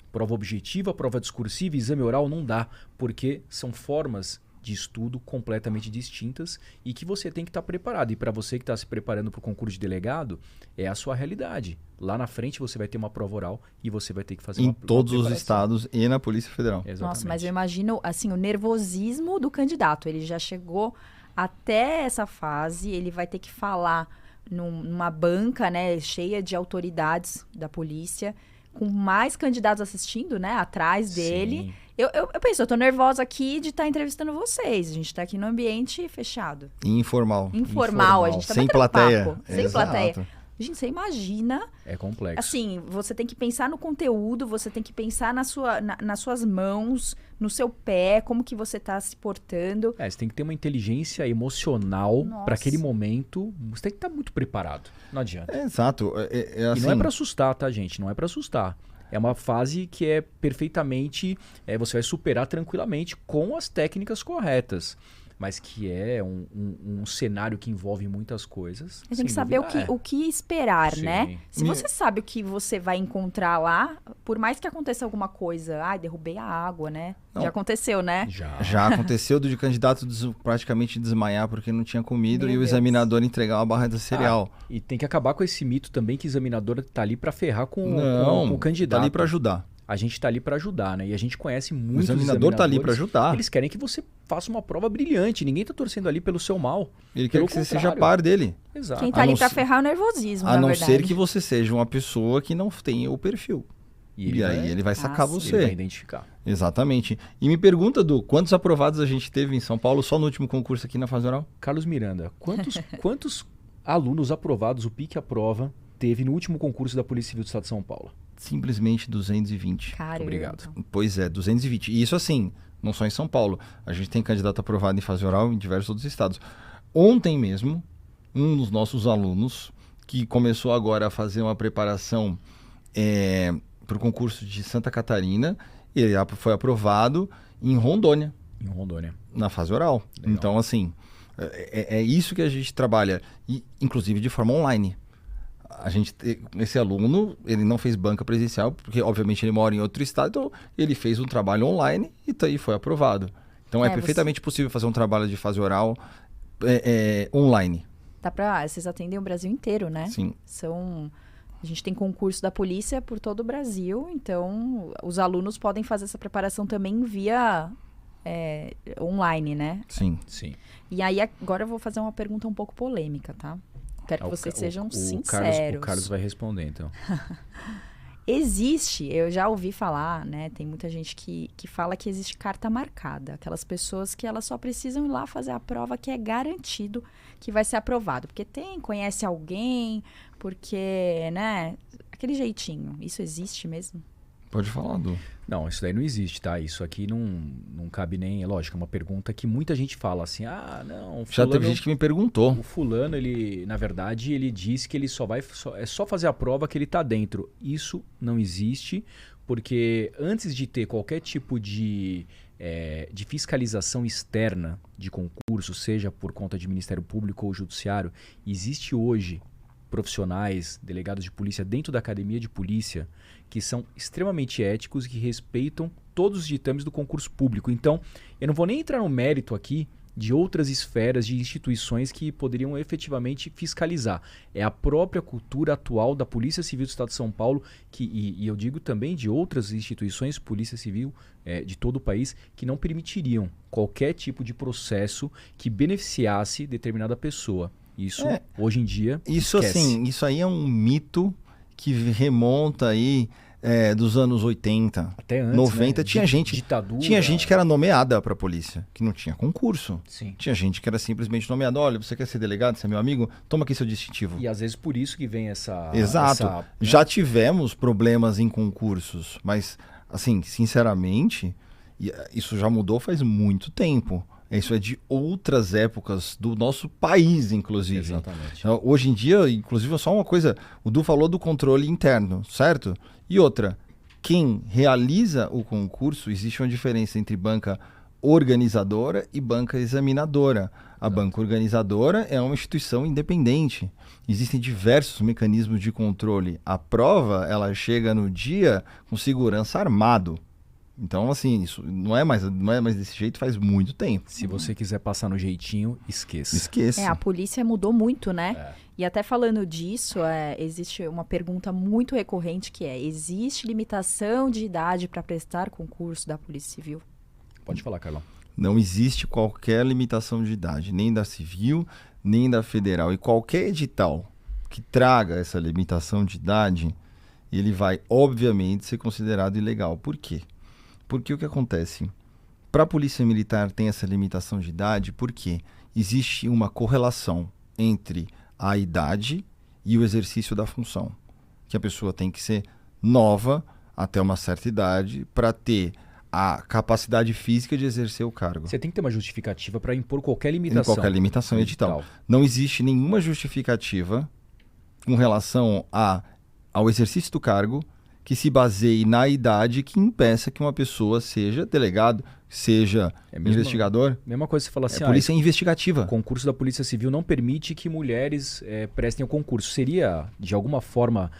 S2: Prova objetiva, prova discursiva, exame oral não dá, porque são formas de estudo completamente distintas e que você tem que estar preparado. E para você que está se preparando para o concurso de delegado, é a sua realidade. Lá na frente você vai ter uma prova oral e você vai ter que fazer
S3: em todos os estados e na Polícia Federal.
S1: Exatamente. Nossa, mas eu imagino assim, o nervosismo do candidato. Ele já chegou até essa fase, ele vai ter que falar numa banca, né, cheia de autoridades da polícia, com mais candidatos assistindo, né, atrás dele.
S2: Sim.
S1: Eu penso, eu tô nervosa aqui de estar entrevistando vocês. A gente tá aqui no ambiente fechado.
S3: Informal.
S1: A gente tá
S3: sem plateia.
S1: Papo, sem plateia. Gente, você imagina...
S2: É complexo.
S1: Assim, você tem que pensar no conteúdo, você tem que pensar nas suas mãos, no seu pé, como que você tá se portando.
S2: Você tem que ter uma inteligência emocional para aquele momento. Você tem que estar muito preparado. Não adianta.
S3: Exato.
S2: E não é para assustar, tá, gente? Não é para assustar. É uma fase que é perfeitamente... você vai superar tranquilamente com as técnicas corretas. Mas que é um cenário que envolve muitas coisas.
S1: Você tem que saber o que esperar,
S2: Sim.
S1: né? Se você sabe o que você vai encontrar lá, por mais que aconteça alguma coisa, derrubei a água, né?
S3: Não.
S1: Já aconteceu, né?
S3: Já aconteceu de candidato praticamente desmaiar porque não tinha comido.
S1: Meu
S3: e o
S1: Deus.
S3: examinador entregar uma barra de cereal.
S2: E tem que acabar com esse mito também que o examinador tá ali para ferrar com o candidato.
S3: Tá ali para ajudar.
S2: A gente tá ali para ajudar, né? E a gente conhece muitos
S3: O examinador tá ali para
S2: examinadores.
S3: ajudar.
S2: Eles querem que você faça uma prova brilhante. Ninguém tá torcendo ali pelo seu mal.
S3: Ele quer
S2: Pelo
S3: que você
S2: contrário.
S3: seja par dele.
S2: Exato.
S1: Quem tá ali pra ferrar é o nervosismo,
S3: A
S1: na
S3: não
S1: verdade.
S3: ser que você seja uma pessoa que não tenha o perfil. E aí ele vai sacar
S1: sim.
S3: você.
S2: Ele vai identificar.
S3: Exatamente. E me pergunta, Du, quantos aprovados a gente teve em São Paulo só no último concurso aqui na fase oral?
S2: Carlos Miranda, quantos alunos aprovados, o PIC Aprova, teve no último concurso da Polícia Civil do Estado de São Paulo?
S3: Simplesmente 220.
S1: Caramba.
S2: Obrigado.
S3: Pois é, 220. E isso assim, não só em São Paulo. A gente tem candidato aprovado em fase oral em diversos outros estados. Ontem mesmo, um dos nossos alunos, que começou agora a fazer uma preparação para o concurso de Santa Catarina, ele foi aprovado em Rondônia.
S2: Em Rondônia.
S3: Na fase oral.
S2: Legal.
S3: Então, assim, é isso que a gente trabalha, e, inclusive de forma online. Esse aluno, ele não fez banca presencial, porque obviamente ele mora em outro estado, então ele fez um trabalho online e foi aprovado. Então é perfeitamente possível fazer um trabalho de fase oral online.
S1: Vocês atendem o Brasil inteiro, né?
S3: Sim.
S1: A gente tem concurso da polícia por todo o Brasil, então os alunos podem fazer essa preparação também via online, né?
S3: Sim.
S1: E aí agora eu vou fazer uma pergunta um pouco polêmica, tá? Quero que vocês sejam sinceros.
S2: O Carlos vai responder, então.
S1: Existe, eu já ouvi falar, né? Tem muita gente que fala que existe carta marcada. Aquelas pessoas que elas só precisam ir lá fazer a prova que é garantido que vai ser aprovado. Porque conhece alguém, porque, né? Aquele jeitinho. Isso existe mesmo?
S3: Pode falar, Du.
S2: Não, isso daí não existe, tá? Isso aqui não cabe nem... É lógico, é uma pergunta que muita gente fala assim, não...
S3: Já teve gente que me perguntou.
S2: O fulano, na verdade, ele diz que ele é só fazer a prova que ele tá dentro. Isso não existe, porque antes de ter qualquer tipo de de fiscalização externa de concurso, seja por conta de Ministério Público ou Judiciário, existe hoje profissionais, delegados de polícia dentro da academia de polícia que são extremamente éticos e que respeitam todos os ditames do concurso público. Então, eu não vou nem entrar no mérito aqui de outras esferas, de instituições que poderiam efetivamente fiscalizar. É a própria cultura atual da Polícia Civil do Estado de São Paulo, e eu digo também de outras instituições, Polícia Civil de todo o país, que não permitiriam qualquer tipo de processo que beneficiasse determinada pessoa. Isso, hoje em dia,
S3: isso
S2: esquece.
S3: Assim, isso aí é um mito que remonta aí dos anos 80,
S2: até antes,
S3: 90,
S2: né?
S3: tinha gente que era nomeada para a polícia, que não tinha concurso.
S2: Sim.
S3: Tinha gente que era simplesmente nomeada. Olha, você quer ser delegado, você é meu amigo? Toma aqui seu distintivo.
S2: E às vezes por isso que vem essa...
S3: Exato. Já tivemos problemas em concursos, mas, assim, sinceramente, isso já mudou faz muito tempo. Isso é de outras épocas do nosso país, inclusive.
S2: Exatamente.
S3: Então, hoje em dia, inclusive, só uma coisa, o Du falou do controle interno, certo? E outra, quem realiza o concurso, existe uma diferença entre banca organizadora e banca examinadora. A banca organizadora é uma instituição independente. Existem diversos mecanismos de controle. A prova, ela chega no dia com segurança armado. Então, assim, isso não é mais desse jeito faz muito tempo.
S2: Se você quiser passar no jeitinho, esqueça.
S3: Esqueça.
S1: A polícia mudou muito, né? E até falando disso, existe uma pergunta muito recorrente que existe limitação de idade para prestar concurso da Polícia Civil?
S2: Pode falar, Carlão.
S3: Não existe qualquer limitação de idade, nem da civil, nem da federal. E qualquer edital que traga essa limitação de idade, ele vai, obviamente, ser considerado ilegal. Por quê? Porque o que acontece? Para a Polícia Militar tem essa limitação de idade porque existe uma correlação entre a idade e o exercício da função. Que a pessoa tem que ser nova até uma certa idade para ter a capacidade física de exercer o cargo.
S2: Você tem que ter uma justificativa para impor qualquer limitação.
S3: Qualquer limitação edital. Não existe nenhuma justificativa com relação ao exercício do cargo que se baseie na idade que impeça que uma pessoa seja delegado, seja investigador.
S2: Mesma coisa que você fala assim,
S3: a polícia é investigativa.
S2: O concurso da Polícia Civil não permite que mulheres prestem o concurso. Seria, de alguma forma,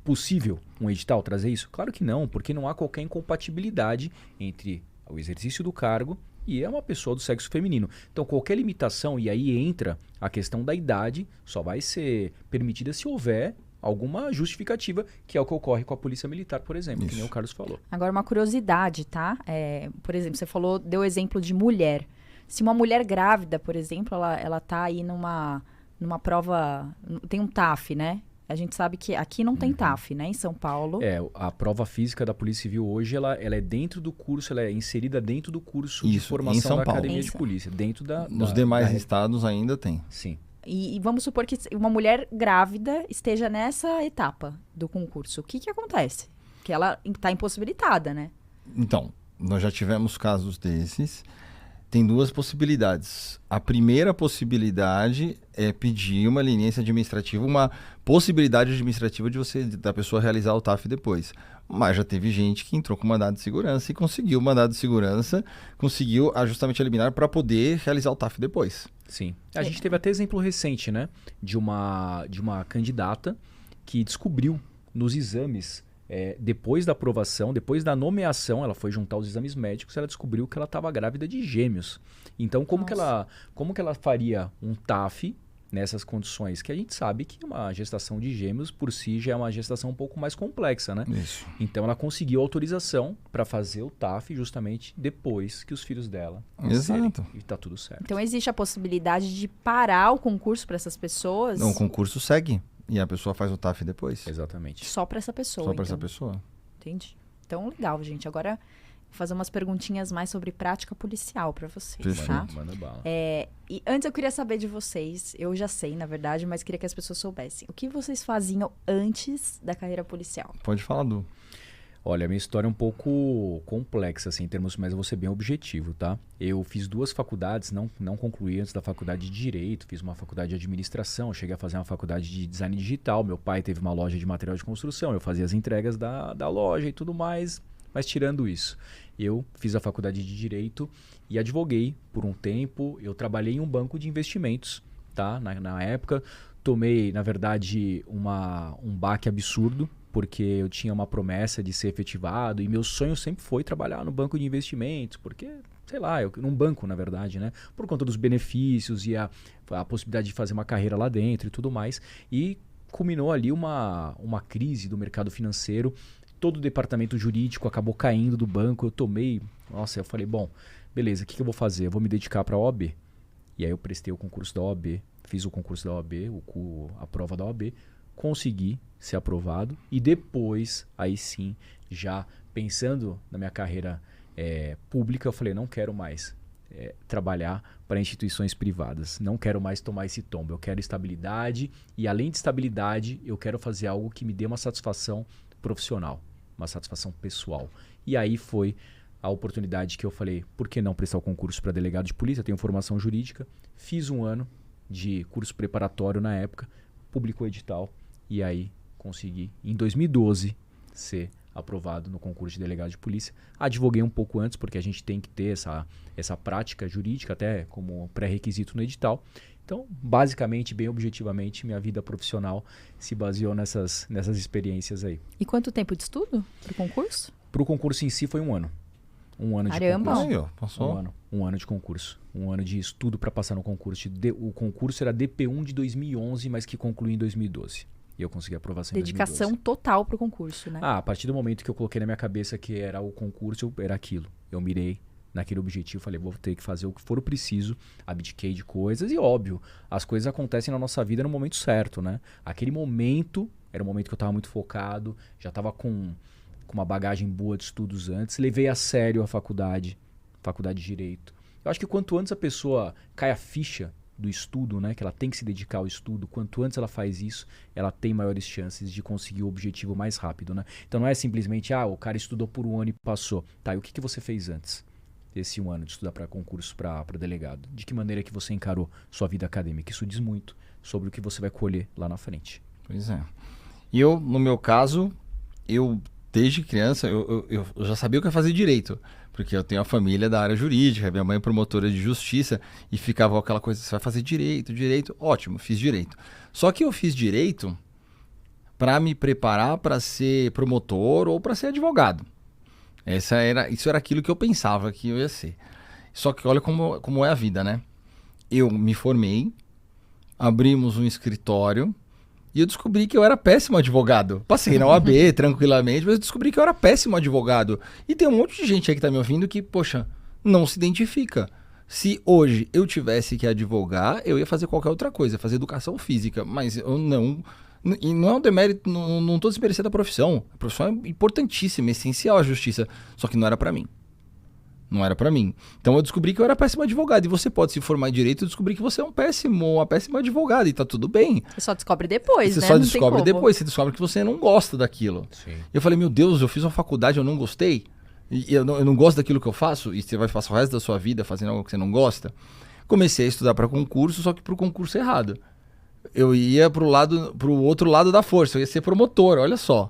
S2: possível um edital trazer isso? Claro que não, porque não há qualquer incompatibilidade entre o exercício do cargo e uma pessoa do sexo feminino. Então, qualquer limitação, e aí entra a questão da idade, só vai ser permitida se houver alguma justificativa, que é o que ocorre com a Polícia Militar, por exemplo, que nem o Carlos falou.
S1: Agora, uma curiosidade, tá? Por exemplo, você deu exemplo de mulher. Se uma mulher grávida, por exemplo, ela tá aí numa prova, tem um TAF, né? A gente sabe que aqui não tem TAF, né? Em São Paulo.
S2: A prova física da Polícia Civil hoje, ela é dentro do curso, ela é inserida dentro do curso de formação da Academia de Polícia.
S3: Nos demais estados ainda tem.
S2: Sim.
S1: E vamos supor que uma mulher grávida esteja nessa etapa do concurso. O que acontece? Que ela está impossibilitada, né?
S3: Então, nós já tivemos casos desses. Tem duas possibilidades. A primeira possibilidade é pedir uma leniência administrativa, uma possibilidade administrativa da pessoa realizar o TAF depois. Mas já teve gente que entrou com mandado de segurança e conseguiu o mandado de segurança, conseguiu justamente eliminar para poder realizar o TAF depois.
S2: Sim. A gente teve até exemplo recente, né? De uma candidata que descobriu nos exames, depois da aprovação, depois da nomeação, ela foi juntar os exames médicos, ela descobriu que ela estava grávida de gêmeos. Então, como que ela faria um TAF nessas condições? Que a gente sabe que uma gestação de gêmeos, por si, já é uma gestação um pouco mais complexa, né?
S3: Isso.
S2: Então, ela conseguiu autorização para fazer o TAF justamente depois que os filhos dela nascerem.
S3: Exato.
S2: E tá tudo certo.
S1: Então, existe a possibilidade de parar o concurso para essas pessoas?
S3: Não, o concurso segue. E a pessoa faz o TAF depois.
S2: Exatamente.
S1: Só para essa pessoa,
S3: Só para essa pessoa.
S1: Entendi. Então, legal, gente. Agora, vou fazer umas perguntinhas mais sobre prática policial para vocês,
S3: Perfeito.
S1: tá?
S2: Manda bala.
S1: E antes eu queria saber de vocês, eu já sei, na verdade, mas queria que as pessoas soubessem. O que vocês faziam antes da carreira policial?
S3: Pode falar, Du.
S2: Olha, a minha história é um pouco complexa, assim, em termos, mas eu vou ser bem objetivo, tá? Eu fiz 2 faculdades, não concluí antes da faculdade de Direito, fiz uma faculdade de Administração, cheguei a fazer uma faculdade de Design Digital, meu pai teve uma loja de material de construção, eu fazia as entregas da loja e tudo mais, Mas tirando isso, eu fiz a faculdade de Direito e advoguei por um tempo. Eu trabalhei em um banco de investimentos, tá? Na época, tomei, na verdade, um baque absurdo, porque eu tinha uma promessa de ser efetivado e meu sonho sempre foi trabalhar no banco de investimentos, porque, sei lá, num banco, na verdade, né? Por conta dos benefícios e a possibilidade de fazer uma carreira lá dentro e tudo mais. E culminou ali uma crise do mercado financeiro. Todo o departamento jurídico acabou caindo do banco. Eu falei, bom, beleza, o que eu vou fazer? Eu vou me dedicar para a OAB. E aí eu prestei o concurso da OAB, fiz o concurso da OAB, a prova da OAB, consegui ser aprovado. E depois, aí sim, já pensando na minha carreira pública, eu falei, não quero mais trabalhar para instituições privadas. Não quero mais tomar esse tombo. Eu quero estabilidade e, além de estabilidade, eu quero fazer algo que me dê uma satisfação profissional, uma satisfação pessoal. E aí foi a oportunidade que eu falei, por que não prestar o concurso para delegado de polícia? Eu tenho formação jurídica, fiz um ano de curso preparatório na época, publicou o edital e aí consegui, em 2012, ser aprovado no concurso de delegado de polícia. Advoguei um pouco antes, porque a gente tem que ter essa prática jurídica até como pré-requisito no edital. Então, basicamente, bem objetivamente, minha vida profissional se baseou nessas experiências aí.
S1: E quanto tempo de estudo para o concurso?
S2: Para o concurso em si foi um ano. Um ano
S1: Caramba.
S2: de concurso.
S3: Aí, ó, passou.
S2: Um ano de concurso. Um ano de estudo para passar no concurso. O concurso era DP1 de 2011, mas que concluiu em 2012. E eu consegui a aprovação em 2012.
S1: Dedicação total pro concurso, né?
S2: A partir do momento que eu coloquei na minha cabeça que era o concurso, era aquilo. Eu mirei naquele objetivo, falei, vou ter que fazer o que for preciso, abdiquei de coisas e, óbvio, as coisas acontecem na nossa vida no momento certo, né? Aquele momento, era um momento que eu estava muito focado, já estava com uma bagagem boa de estudos antes, levei a sério a faculdade de Direito. Eu acho que quanto antes a pessoa cai a ficha do estudo, né, que ela tem que se dedicar ao estudo, quanto antes ela faz isso, ela tem maiores chances de conseguir o objetivo mais rápido, né? Então não é simplesmente, o cara estudou por um ano e passou. Tá, e o que você fez antes desse um ano de estudar para concurso para delegado? De que maneira que você encarou sua vida acadêmica? Isso diz muito sobre o que você vai colher lá na frente.
S3: Pois é. E eu, no meu caso, desde criança, eu já sabia o que ia fazer direito. Porque eu tenho a família da área jurídica, minha mãe é promotora de justiça e ficava aquela coisa, você vai fazer direito, ótimo, fiz direito. Só que eu fiz direito para me preparar para ser promotor ou para ser advogado. Isso era aquilo que eu pensava que eu ia ser. Só que olha como é a vida, né? Eu me formei, abrimos um escritório e eu descobri que eu era péssimo advogado. Passei na OAB tranquilamente, mas eu descobri que eu era péssimo advogado. E tem um monte de gente aí que tá me ouvindo que, poxa, não se identifica. Se hoje eu tivesse que advogar, eu ia fazer qualquer outra coisa, fazer educação física. Mas eu não... E não é um demérito, não tô desmerecendo a profissão. A profissão é importantíssima, essencial à justiça. Só que não era pra mim. Não era pra mim. Então eu descobri que eu era péssimo advogado. E você pode se formar em direito e descobrir que você é uma péssima advogada. E tá tudo bem.
S1: Você só descobre depois,
S3: né?
S1: Você
S3: só descobre depois. Você descobre que você não gosta daquilo.
S2: Sim.
S3: Eu falei, meu Deus, eu fiz uma faculdade, eu não gostei. E eu não gosto daquilo que eu faço. E você vai passar o resto da sua vida fazendo algo que você não gosta. Comecei a estudar para concurso, só que pro concurso errado. Eu ia pro outro lado da força. Eu ia ser promotor, olha só.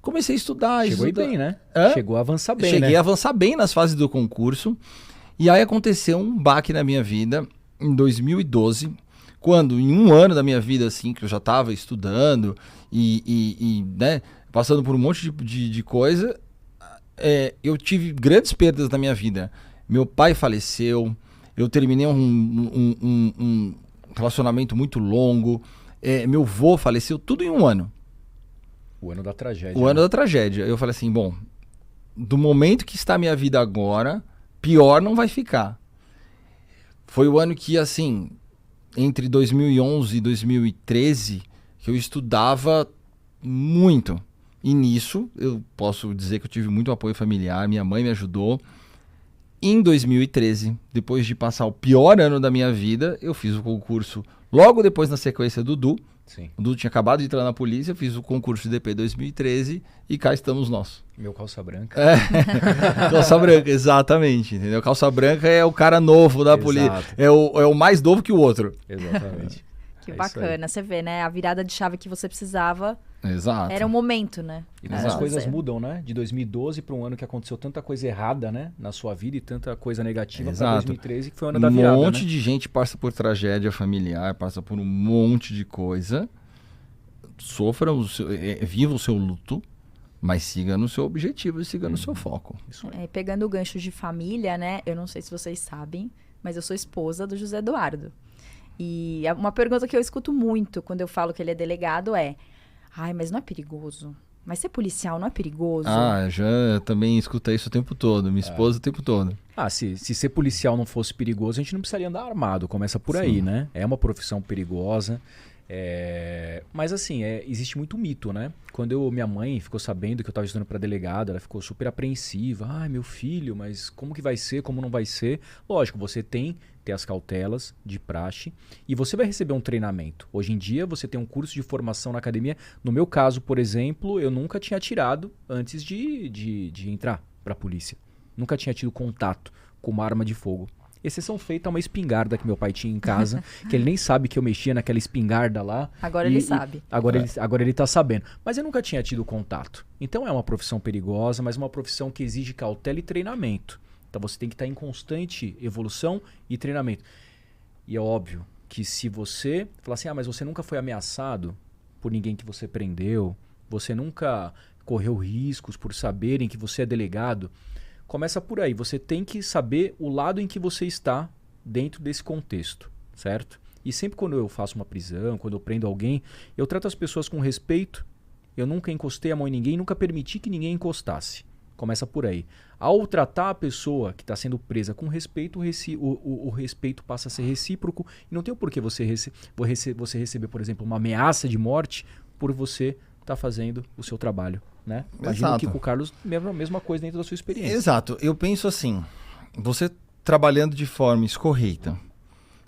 S3: Comecei a estudar.
S2: Chegou aí bem, né? Chegou a avançar bem,
S3: Cheguei a avançar bem nas fases do concurso. E aí aconteceu um baque na minha vida em 2012, quando em um ano da minha vida, assim, que eu já estava estudando e né, passando por um monte de coisa, eu tive grandes perdas na minha vida. Meu pai faleceu, eu terminei um relacionamento muito longo, meu avô faleceu, tudo em um ano.
S2: O ano da tragédia.
S3: O ano da tragédia. Eu falei assim, bom, do momento que está a minha vida agora, pior não vai ficar. Foi o ano que, assim, entre 2011 e 2013, que eu estudava muito. E nisso, eu posso dizer que eu tive muito apoio familiar, minha mãe me ajudou. Em 2013, depois de passar o pior ano da minha vida, eu fiz o concurso logo depois na sequência do DU.
S2: Sim.
S3: O Du tinha acabado de entrar na polícia, eu fiz o concurso de DP 2013 e cá estamos nós.
S2: Meu calça branca.
S3: Calça branca, exatamente. Entendeu? Calça branca é o cara novo da polícia. É o mais novo que o outro.
S2: Exatamente.
S1: Que
S2: É
S1: bacana. Você vê, né? A virada de chave que você precisava
S3: Exato.
S1: era o momento, né?
S2: E como as coisas mudam, né? De 2012 para um ano que aconteceu tanta coisa errada, né? Na sua vida e tanta coisa negativa para
S3: Exato.
S2: 2013, que foi o ano da virada,
S3: Um monte
S2: né?
S3: de gente passa por tragédia familiar, passa por um monte de coisa. Sofra, viva o seu luto, mas siga no seu objetivo e siga no seu foco.
S2: Isso aí.
S1: Pegando o gancho de família, né? Eu não sei se vocês sabem, mas eu sou esposa do José Eduardo. E uma pergunta que eu escuto muito quando eu falo que ele é delegado é: ai, mas não é perigoso? Mas ser policial não é perigoso?
S3: Já também escutei isso o tempo todo, minha esposa o tempo todo.
S2: Se ser policial não fosse perigoso, a gente não precisaria andar armado. Começa por aí, né? É uma profissão perigosa. Mas assim, existe muito mito, né? Quando minha mãe ficou sabendo que eu estava estudando para delegado, ela ficou super apreensiva. Ai, meu filho, mas como que vai ser? Como não vai ser? Lógico, você tem que ter as cautelas de praxe e você vai receber um treinamento. Hoje em dia, você tem um curso de formação na academia. No meu caso, por exemplo, eu nunca tinha atirado antes de entrar para a polícia. Nunca tinha tido contato com uma arma de fogo. Exceção feita a uma espingarda que meu pai tinha em casa, que ele nem sabe que eu mexia naquela espingarda lá.
S1: Agora ele sabe.
S2: Agora ele tá sabendo. Mas eu nunca tinha tido contato. Então é uma profissão perigosa, mas uma profissão que exige cautela e treinamento. Então você tem que estar em constante evolução e treinamento. E é óbvio que se você falar assim, mas você nunca foi ameaçado por ninguém que você prendeu, você nunca correu riscos por saberem que você é delegado, começa por aí. Você tem que saber o lado em que você está dentro desse contexto, certo? E sempre quando eu faço uma prisão, quando eu prendo alguém, eu trato as pessoas com respeito. Eu nunca encostei a mão em ninguém, nunca permiti que ninguém encostasse. Começa por aí. Ao tratar a pessoa que está sendo presa com respeito, o respeito passa a ser recíproco. E não tem o porquê você receber, por exemplo, uma ameaça de morte por você estar fazendo o seu trabalho. Né? Imagina que com o Carlos, mesma coisa dentro da sua experiência.
S3: Exato. Eu penso assim, você trabalhando de forma escorreita,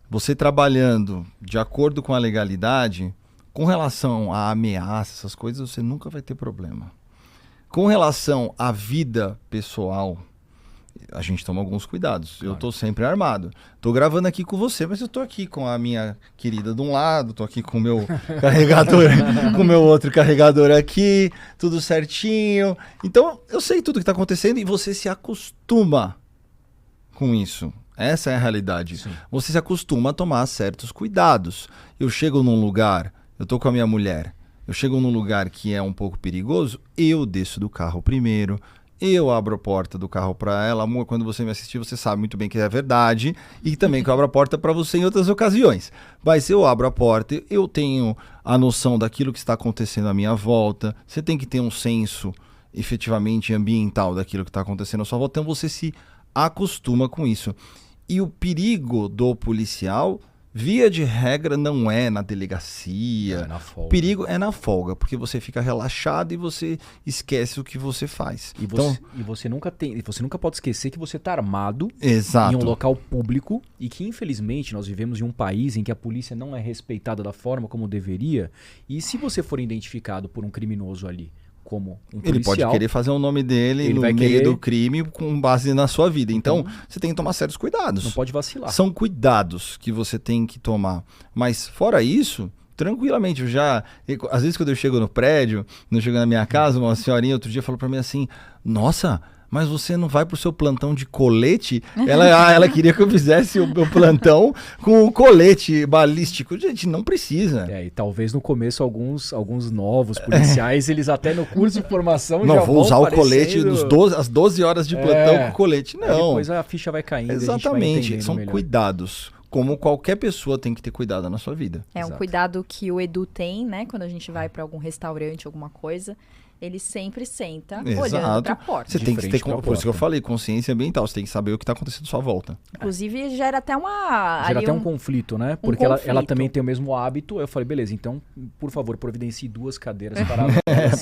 S3: você trabalhando de acordo com a legalidade, com relação a ameaças, essas coisas, você nunca vai ter problema. Com relação à vida pessoal, a gente toma alguns cuidados. Claro. Eu tô sempre armado. Tô gravando aqui com você, mas eu tô aqui com a minha querida de um lado, tô aqui com o meu carregador, com o meu outro carregador aqui, tudo certinho. Então, eu sei tudo que tá acontecendo e você se acostuma com isso. Essa é a realidade. Sim. Você se acostuma a tomar certos cuidados. Eu chego num lugar, eu tô com a minha mulher, eu chego num lugar que é um pouco perigoso, eu desço do carro primeiro, eu abro a porta do carro para ela. Amor, quando você me assistir, você sabe muito bem que é verdade. E também que eu abro a porta para você em outras ocasiões. Mas eu abro a porta, eu tenho a noção daquilo que está acontecendo à minha volta. Você tem que ter um senso efetivamente ambiental daquilo que está acontecendo à sua volta. Então você se acostuma com isso. E o perigo do policial, via de regra, não é na delegacia.
S2: É na folga.
S3: O perigo é na folga, porque você fica relaxado e você esquece o que você faz.
S2: E você nunca pode esquecer que você está armado.
S3: Exato.
S2: Em um local público e que, infelizmente, nós vivemos em um país em que a polícia não é respeitada da forma como deveria. E se você for identificado por um criminoso ali como um policial,
S3: ele pode querer fazer o nome dele no meio do crime com base na sua vida. Então, você tem que tomar certos cuidados.
S2: Não pode vacilar.
S3: São cuidados que você tem que tomar. Mas, fora isso, tranquilamente, às vezes quando eu chego no prédio, quando eu chego na minha casa, uma senhorinha outro dia falou pra mim assim, nossa, mas você não vai pro seu plantão de colete? Ela queria que eu fizesse o meu plantão com o colete balístico. Gente, não precisa.
S2: E talvez no começo alguns novos policiais, eles até no curso de formação
S3: não,
S2: já
S3: vou usar o colete às 12 horas de plantão com o colete. Não.
S2: Depois a ficha vai caindo.
S3: Exatamente, são cuidados. Como qualquer pessoa tem que ter cuidado na sua vida.
S1: Um cuidado que o Edu tem, né? Quando a gente vai para algum restaurante, alguma coisa, ele sempre senta olhando para a porta.
S3: Você tem que ter, por isso que eu falei, consciência ambiental. Você tem que saber o que está acontecendo à sua volta.
S1: Inclusive, gera até
S2: um conflito, né? Porque ela também tem o mesmo hábito. Eu falei, beleza, então, por favor, providencie 2 cadeiras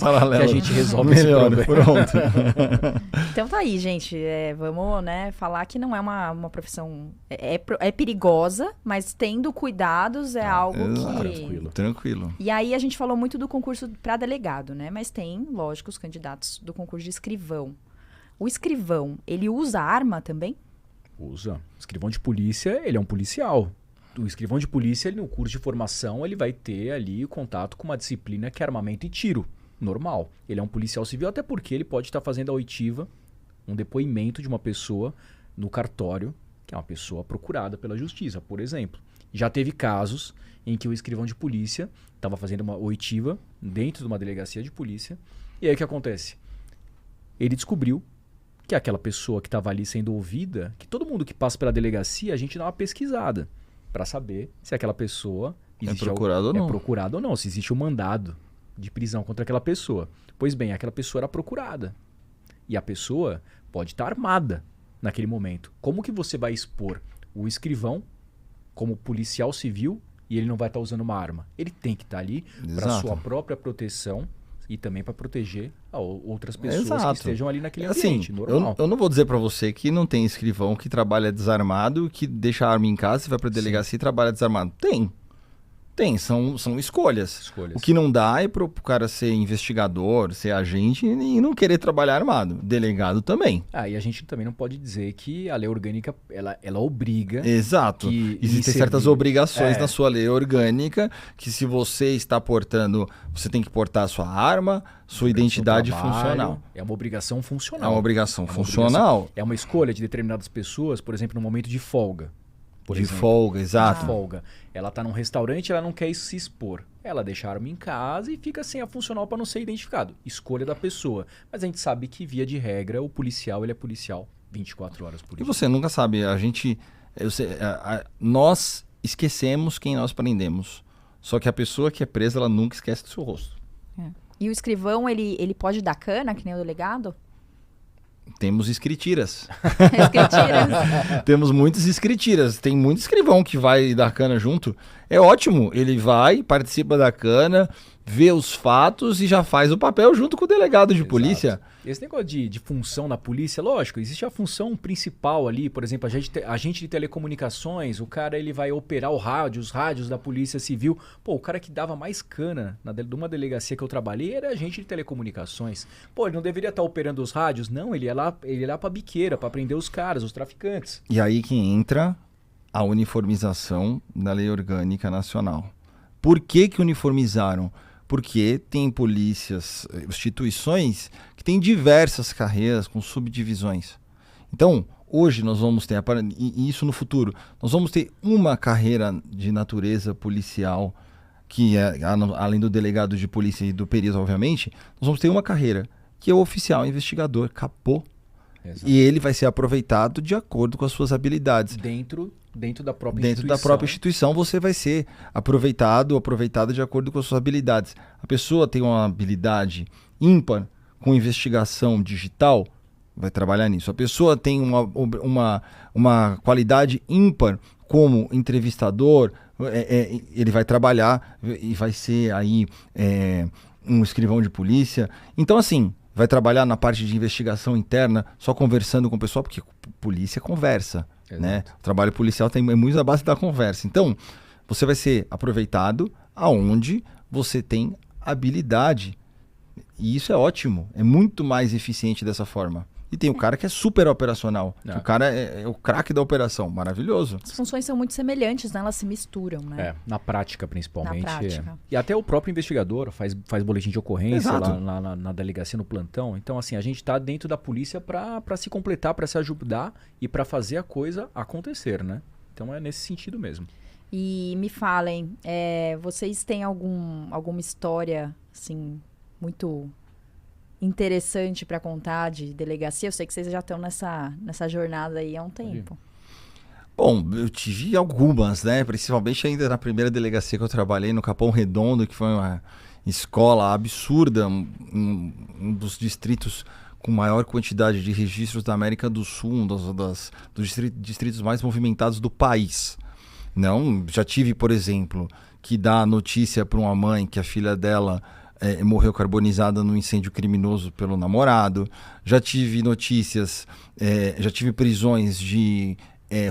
S2: paralelas que a gente resolve esse problema.
S3: Pronto.
S1: Então tá aí, gente. Vamos, né, falar que não é uma profissão... É perigosa, mas tendo cuidados é algo que...
S3: Tranquilo.
S1: E aí a gente falou muito do concurso para delegado, né? Mas tem, lógico, os candidatos do concurso de escrivão. O escrivão, ele usa arma também?
S2: Usa. Escrivão de polícia, ele é um policial. o escrivão de polícia, ele, no curso de formação, ele vai ter ali o contato com uma disciplina que é armamento e tiro, normal. Ele é um policial civil, até porque ele pode estar fazendo a oitiva, um depoimento de uma pessoa no cartório, que é uma pessoa procurada pela justiça, por exemplo. Já teve casos em que o escrivão de polícia estava fazendo uma oitiva dentro de uma delegacia de polícia, e aí o que acontece? Ele descobriu que aquela pessoa que estava ali sendo ouvida, que todo mundo que passa pela delegacia, a gente dá uma pesquisada para saber se aquela pessoa
S3: é procurada
S2: ou não, se existe um mandado de prisão contra aquela pessoa. Pois bem, aquela pessoa era procurada. E a pessoa pode estar armada naquele momento. Como que você vai expor o escrivão como policial civil e ele não vai estar usando uma arma? Ele tem que estar ali para sua própria proteção e também para proteger outras pessoas que estejam ali naquele ambiente, normal.
S3: Eu não vou dizer para você que não tem escrivão que trabalha desarmado, que deixa a arma em casa e vai para a delegacia e trabalha desarmado. Tem, são escolhas. O que não dá é pro cara ser investigador, ser agente e não querer trabalhar armado. Delegado também.
S2: E a gente também não pode dizer que a lei orgânica, ela obriga...
S3: Exato. Existem certas obrigações na sua lei orgânica que se você está portando, você tem que portar a sua arma, sua identidade funcional.
S2: É uma obrigação funcional.
S3: É uma obrigação funcional.
S2: É uma escolha de determinadas pessoas, por exemplo, no momento de folga.
S3: Folga, exato.
S2: De folga. Ela tá num restaurante, ela não quer se expor. Ela deixa a arma em casa e fica sem a funcional para não ser identificado. Escolha da pessoa. Mas a gente sabe que, via de regra, o policial, ele é policial 24 horas por dia.
S3: E você nunca sabe, nós esquecemos quem nós prendemos. Só que a pessoa que é presa, ela nunca esquece do seu rosto.
S1: E o escrivão, ele pode dar cana, que nem o delegado?
S3: Temos escritiras. Temos muitos escritiras. Tem muito escrivão que vai dar cana junto. É ótimo. Ele vai, participa da cana, vê os fatos e já faz o papel junto com o delegado de polícia.
S2: Esse negócio de função na polícia, lógico, existe a função principal ali, por exemplo, agente de telecomunicações, o cara ele vai operar os rádios da polícia civil. Pô, o cara que dava mais cana de uma delegacia que eu trabalhei era agente de telecomunicações. Pô, ele não deveria estar operando os rádios? Não, ele ia lá pra biqueira, pra prender os caras, os traficantes.
S3: E aí que entra a uniformização da Lei Orgânica Nacional. Por que uniformizaram? Porque tem polícias, instituições que têm diversas carreiras com subdivisões. Então, hoje nós vamos ter, e isso no futuro, nós vamos ter uma carreira de natureza policial, que é, além do delegado de polícia e do perito, obviamente, nós vamos ter uma carreira, que é o oficial investigador, capô. Exato. E ele vai ser aproveitado de acordo com as suas habilidades.
S2: Dentro da própria
S3: instituição. Dentro da própria instituição você vai ser aproveitada de acordo com as suas habilidades. A pessoa tem uma habilidade ímpar com investigação digital, vai trabalhar nisso. A pessoa tem uma qualidade ímpar como entrevistador, ele vai trabalhar e vai ser aí um escrivão de polícia. Então, assim, vai trabalhar na parte de investigação interna, só conversando com o pessoal, porque polícia conversa. Né? O trabalho policial é muito à base da conversa. Então, você vai ser aproveitado aonde você tem habilidade. E isso é ótimo. É muito mais eficiente dessa forma. E tem o cara que é super operacional. O cara é o craque da operação. Maravilhoso.
S1: As funções são muito semelhantes, né? Elas se misturam, né?
S2: Na prática, principalmente.
S1: Na prática.
S2: E até o próprio investigador faz boletim de ocorrência lá na delegacia, no plantão. Então, assim, a gente está dentro da polícia para se completar, para se ajudar e para fazer a coisa acontecer, né? Então, é nesse sentido mesmo.
S1: E me falem, vocês têm alguma história, assim, muito interessante para contar de delegacia? Eu sei que vocês já estão nessa jornada aí há um tempo.
S3: Bom, eu tive algumas, né? Principalmente ainda na primeira delegacia que eu trabalhei, no Capão Redondo, que foi uma escola absurda, um dos distritos com maior quantidade de registros da América do Sul, um dos distritos mais movimentados do país. Não, já tive, por exemplo, que dar notícia para uma mãe que a filha dela morreu carbonizada num incêndio criminoso pelo namorado. Já tive notícias, já tive prisões de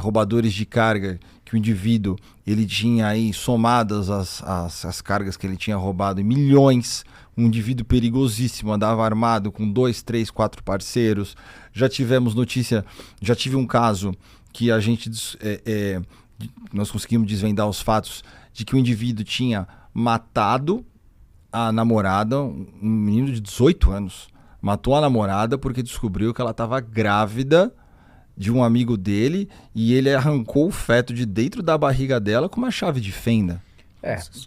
S3: roubadores de carga, que o indivíduo ele tinha aí somadas as cargas que ele tinha roubado em milhões. Um indivíduo perigosíssimo, andava armado com 2, 3, 4 parceiros. Já tive um caso que a gente nós conseguimos desvendar os fatos de que o indivíduo tinha matado a namorada, um menino de 18 anos. Matou a namorada porque descobriu que ela estava grávida de um amigo dele e ele arrancou o feto de dentro da barriga dela com uma chave de fenda.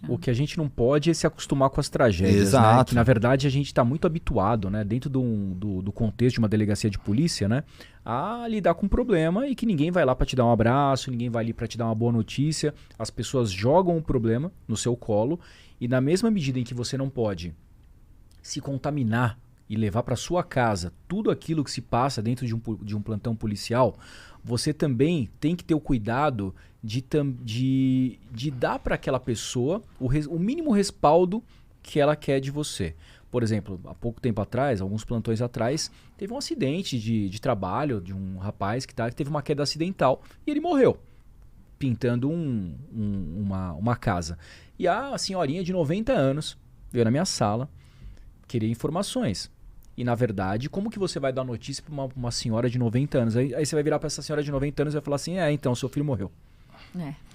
S2: O que a gente não pode é se acostumar com as tragédias,
S3: Exato.
S2: né? Que na verdade a gente está muito habituado, né? Dentro do contexto de uma delegacia de polícia, né? A lidar com um problema e que ninguém vai lá para te dar um abraço, ninguém vai ali para te dar uma boa notícia. As pessoas jogam o problema no seu colo e na mesma medida em que você não pode se contaminar e levar para sua casa tudo aquilo que se passa dentro de um plantão policial, você também tem que ter o cuidado de dar para aquela pessoa o mínimo respaldo que ela quer de você. Por exemplo, há pouco tempo atrás, alguns plantões atrás, teve um acidente de trabalho de um rapaz que teve uma queda acidental e ele morreu, pintando uma casa. E a senhorinha de 90 anos veio na minha sala querer informações. E, na verdade, como que você vai dar notícia para uma senhora de 90 anos? Aí você vai virar para essa senhora de 90 anos e vai falar assim, então, seu filho morreu.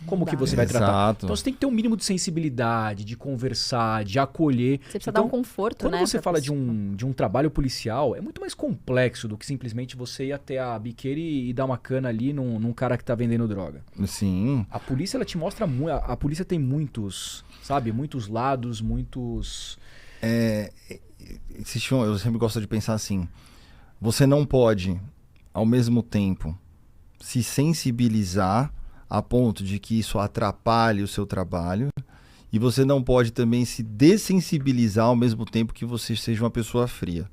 S2: Como que você vai tratar?
S3: Exato.
S2: Então, você tem que ter um mínimo de sensibilidade, de conversar, de acolher.
S1: Você precisa dar um conforto,
S2: quando
S1: né?
S2: Quando você fala de um trabalho policial, é muito mais complexo do que simplesmente você ir até a biqueira e dar uma cana ali num cara que tá vendendo droga.
S3: Sim.
S2: A polícia, ela te mostra muito. A polícia tem muitos lados, muitos...
S3: Eu sempre gosto de pensar assim, você não pode, ao mesmo tempo, se sensibilizar a ponto de que isso atrapalhe o seu trabalho e você não pode também se dessensibilizar ao mesmo tempo que você seja uma pessoa fria.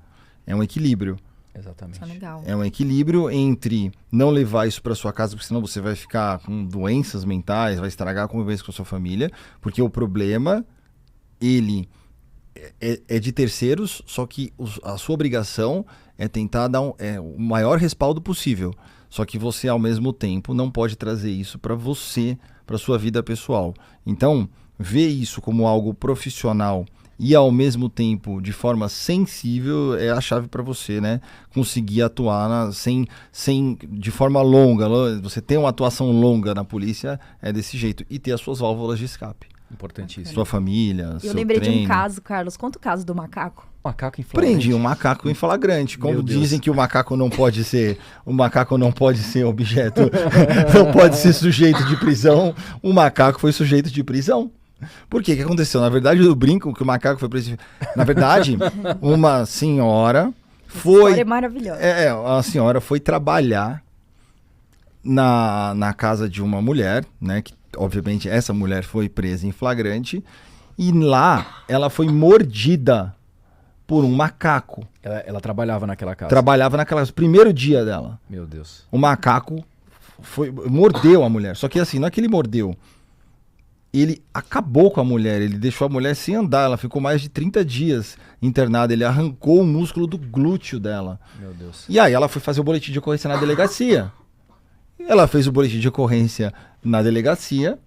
S3: É um equilíbrio.
S2: Exatamente.
S1: Isso é legal.
S3: É um equilíbrio entre não levar isso para sua casa, porque senão você vai ficar com doenças mentais, vai estragar a convivência com a sua família, porque o problema, ele é de terceiros, só que a sua obrigação é tentar dar o maior respaldo possível. Só que você, ao mesmo tempo, não pode trazer isso para você, para sua vida pessoal. Então, ver isso como algo profissional e, ao mesmo tempo, de forma sensível, é a chave para você, né? Conseguir atuar de forma longa. Você ter uma atuação longa na polícia é desse jeito. E ter as suas válvulas de escape.
S2: Importantíssimo.
S3: Sua família, seu
S1: Eu lembrei
S3: treino.
S1: de um caso, Carlos. Conta o caso do macaco.
S2: Macaco em flagrante.
S3: Prendi um macaco em flagrante. Como
S2: Meu Deus.
S3: dizem que o macaco não pode ser objeto, não pode ser sujeito de prisão, o macaco foi sujeito de prisão. Por quê? O que aconteceu? Na verdade, eu brinco que o macaco foi preso. Na verdade, uma senhora foi...
S1: História maravilhosa.
S3: A senhora foi trabalhar na casa de uma mulher, né? Que, obviamente, essa mulher foi presa em flagrante. E lá, ela foi mordida por um macaco.
S2: Ela trabalhava naquela casa.
S3: Trabalhava naquela casa. Primeiro dia dela.
S2: Meu Deus.
S3: O macaco mordeu a mulher. Só que assim, não é que ele mordeu. Ele acabou com a mulher. Ele deixou a mulher sem andar. Ela ficou mais de 30 dias internada. Ele arrancou o músculo do glúteo dela.
S2: Meu Deus.
S3: E aí ela foi fazer o boletim de ocorrência na delegacia. Ela fez o boletim de ocorrência na delegacia.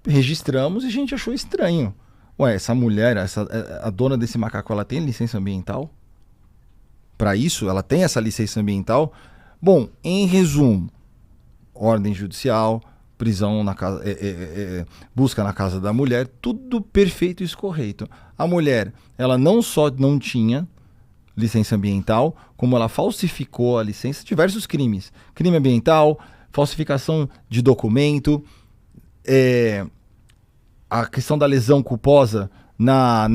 S3: Registramos e a gente achou estranho. Ué, essa mulher, a dona desse macaco, ela tem licença ambiental? Para isso, ela tem essa licença ambiental? Bom, em resumo, ordem judicial, prisão na casa, busca na casa da mulher, tudo perfeito e correto. A mulher, ela não só não tinha licença ambiental, como ela falsificou a licença, diversos crimes. Crime ambiental, falsificação de documento, a questão da lesão culposa na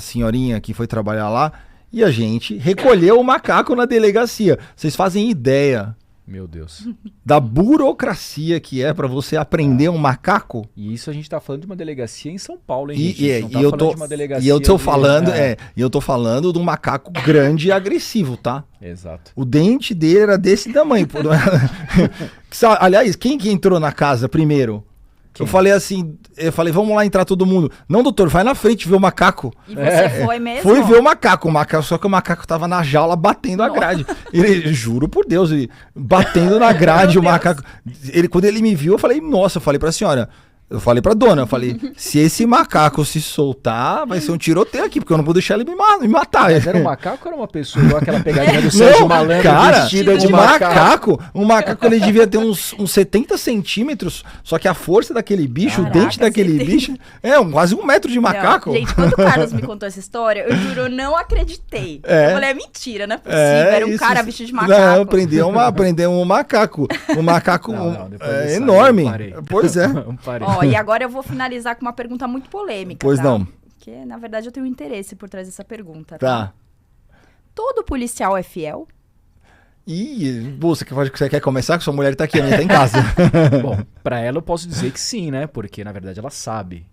S3: senhorinha que foi trabalhar lá, e a gente recolheu o macaco na delegacia. Vocês fazem ideia
S2: Meu Deus.
S3: da burocracia que é para você aprender um macaco?
S2: E isso a gente tá falando de uma delegacia em São Paulo, hein,
S3: E
S2: gente? A gente não tá
S3: eu
S2: falando
S3: tô,
S2: de uma delegacia
S3: e eu tô
S2: de-
S3: falando, e eu tô falando de um macaco grande e agressivo, tá?
S2: Exato.
S3: O dente dele era desse tamanho. Pô. Aliás, quem que entrou na casa primeiro? Eu falei assim, vamos lá entrar todo mundo. Não, doutor, vai na frente ver o macaco.
S1: E você foi mesmo?
S3: Fui ver o macaco, só que o macaco tava na jaula batendo a grade. Juro por Deus, batendo na grade o macaco. Quando ele me viu, eu falei pra senhora, Eu falei pra dona, eu falei, se esse macaco se soltar, vai ser um tiroteio aqui, porque eu não vou deixar ele me matar.
S2: Mas era um macaco ou era uma pessoa? Igual aquela pegadinha do Sérgio Malandro
S3: cara,
S2: vestida de
S3: um
S2: macaco.
S3: Um macaco ele devia ter uns 70 centímetros, só que a força daquele bicho,
S1: Caraca,
S3: o dente daquele bicho, quase 1 metro de macaco.
S1: Não, gente, quando o Carlos me contou essa história, eu juro, eu não acreditei. Eu falei, é mentira, não é possível. Era um cara vestido de macaco.
S3: Não, aprendeu um macaco. Um macaco enorme. Pois é.
S1: Ó, e agora eu vou finalizar com uma pergunta muito polêmica.
S3: Pois
S1: tá?
S3: não.
S1: Porque, na verdade, eu tenho interesse por trazer essa pergunta.
S3: Tá.
S1: Todo policial é fiel?
S3: Ih, você quer começar? Que sua mulher tá aqui, a minha tá em casa.
S2: Bom, pra ela eu posso dizer que sim, né? Porque, na verdade, ela sabe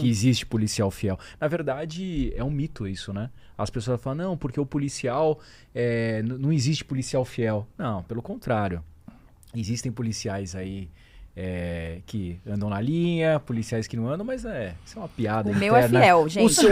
S2: que existe policial fiel. Na verdade, é um mito isso, né? As pessoas falam, não, porque o policial... não existe policial fiel. Não, pelo contrário. Existem policiais aí... que andam na linha, policiais que não andam, mas isso é uma piada
S1: O
S2: interna.
S1: meu é fiel, gente.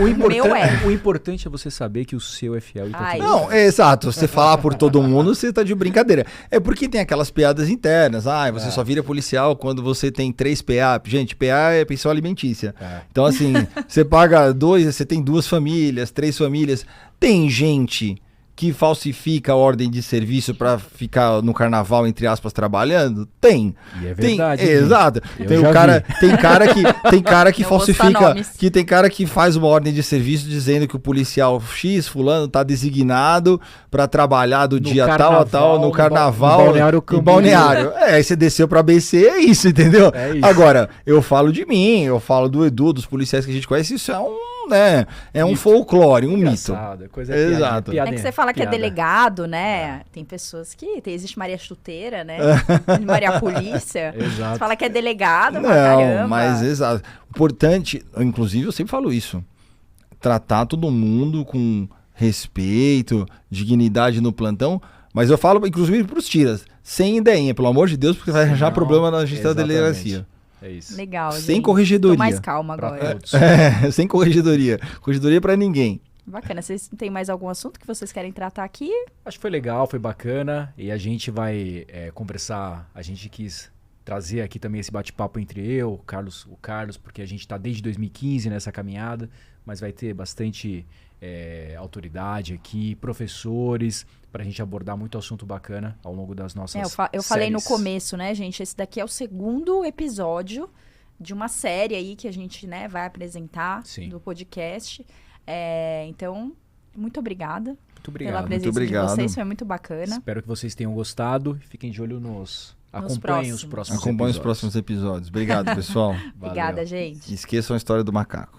S2: O importante é você saber que o seu é fiel e tá tudo
S3: Não, exato. Você falar por todo mundo, você tá de brincadeira. É porque tem aquelas piadas internas. Você só vira policial quando você tem 3 PA. Gente, PA é pensão alimentícia. Então, assim, você paga 2, você tem 2 famílias, 3 famílias. Tem gente que falsifica a ordem de serviço pra ficar no carnaval, entre aspas, trabalhando? Tem.
S2: E é verdade.
S3: Exato. Tem cara que falsifica, tem cara que faz uma ordem de serviço dizendo que o policial X, fulano, tá designado pra trabalhar do dia tal a tal, no carnaval,
S2: no balneário.
S3: Aí você desceu pra BC, é isso, entendeu?
S2: É isso.
S3: Agora, eu falo de mim, eu falo do Edu, dos policiais que a gente conhece, isso é um folclore, um mito.
S2: Coisa
S3: Exato.
S1: É que você fala que é delegado, né? Tem pessoas que... Existe Maria Chuteira, né? Maria Polícia.
S2: Exato.
S1: Você fala que é delegado,
S3: Não,
S1: mas caramba.
S3: mas exato. Importante, inclusive eu sempre falo isso, tratar todo mundo com respeito, dignidade no plantão, mas eu falo inclusive pros tiras, sem ideinha, pelo amor de Deus, porque vai arranjar problema na gestão da delegacia.
S2: É isso.
S1: Legal, gente.
S3: Sem corregedoria.
S1: Tô mais calma agora.
S3: Sem corregedoria. Corregedoria pra ninguém.
S1: Bacana. Vocês têm mais algum assunto que vocês querem tratar aqui?
S2: Acho que foi legal, foi bacana. E a gente vai conversar. A gente quis trazer aqui também esse bate-papo entre eu, o Carlos, porque a gente está desde 2015 nessa caminhada, mas vai ter bastante autoridade aqui, professores, para a gente abordar muito assunto bacana ao longo das nossas
S1: eu falei no começo, né, gente? Esse daqui é o 2º episódio de uma série aí que a gente, né, vai apresentar do podcast. Então, muito obrigada.
S2: Muito obrigado.
S1: Pela presença de vocês, foi muito bacana.
S2: Espero que vocês tenham gostado. Fiquem de olho acompanhem os próximos episódios.
S3: Acompanhem os próximos episódios. Obrigado, pessoal.
S1: Obrigada, gente.
S3: Esqueçam a história do macaco.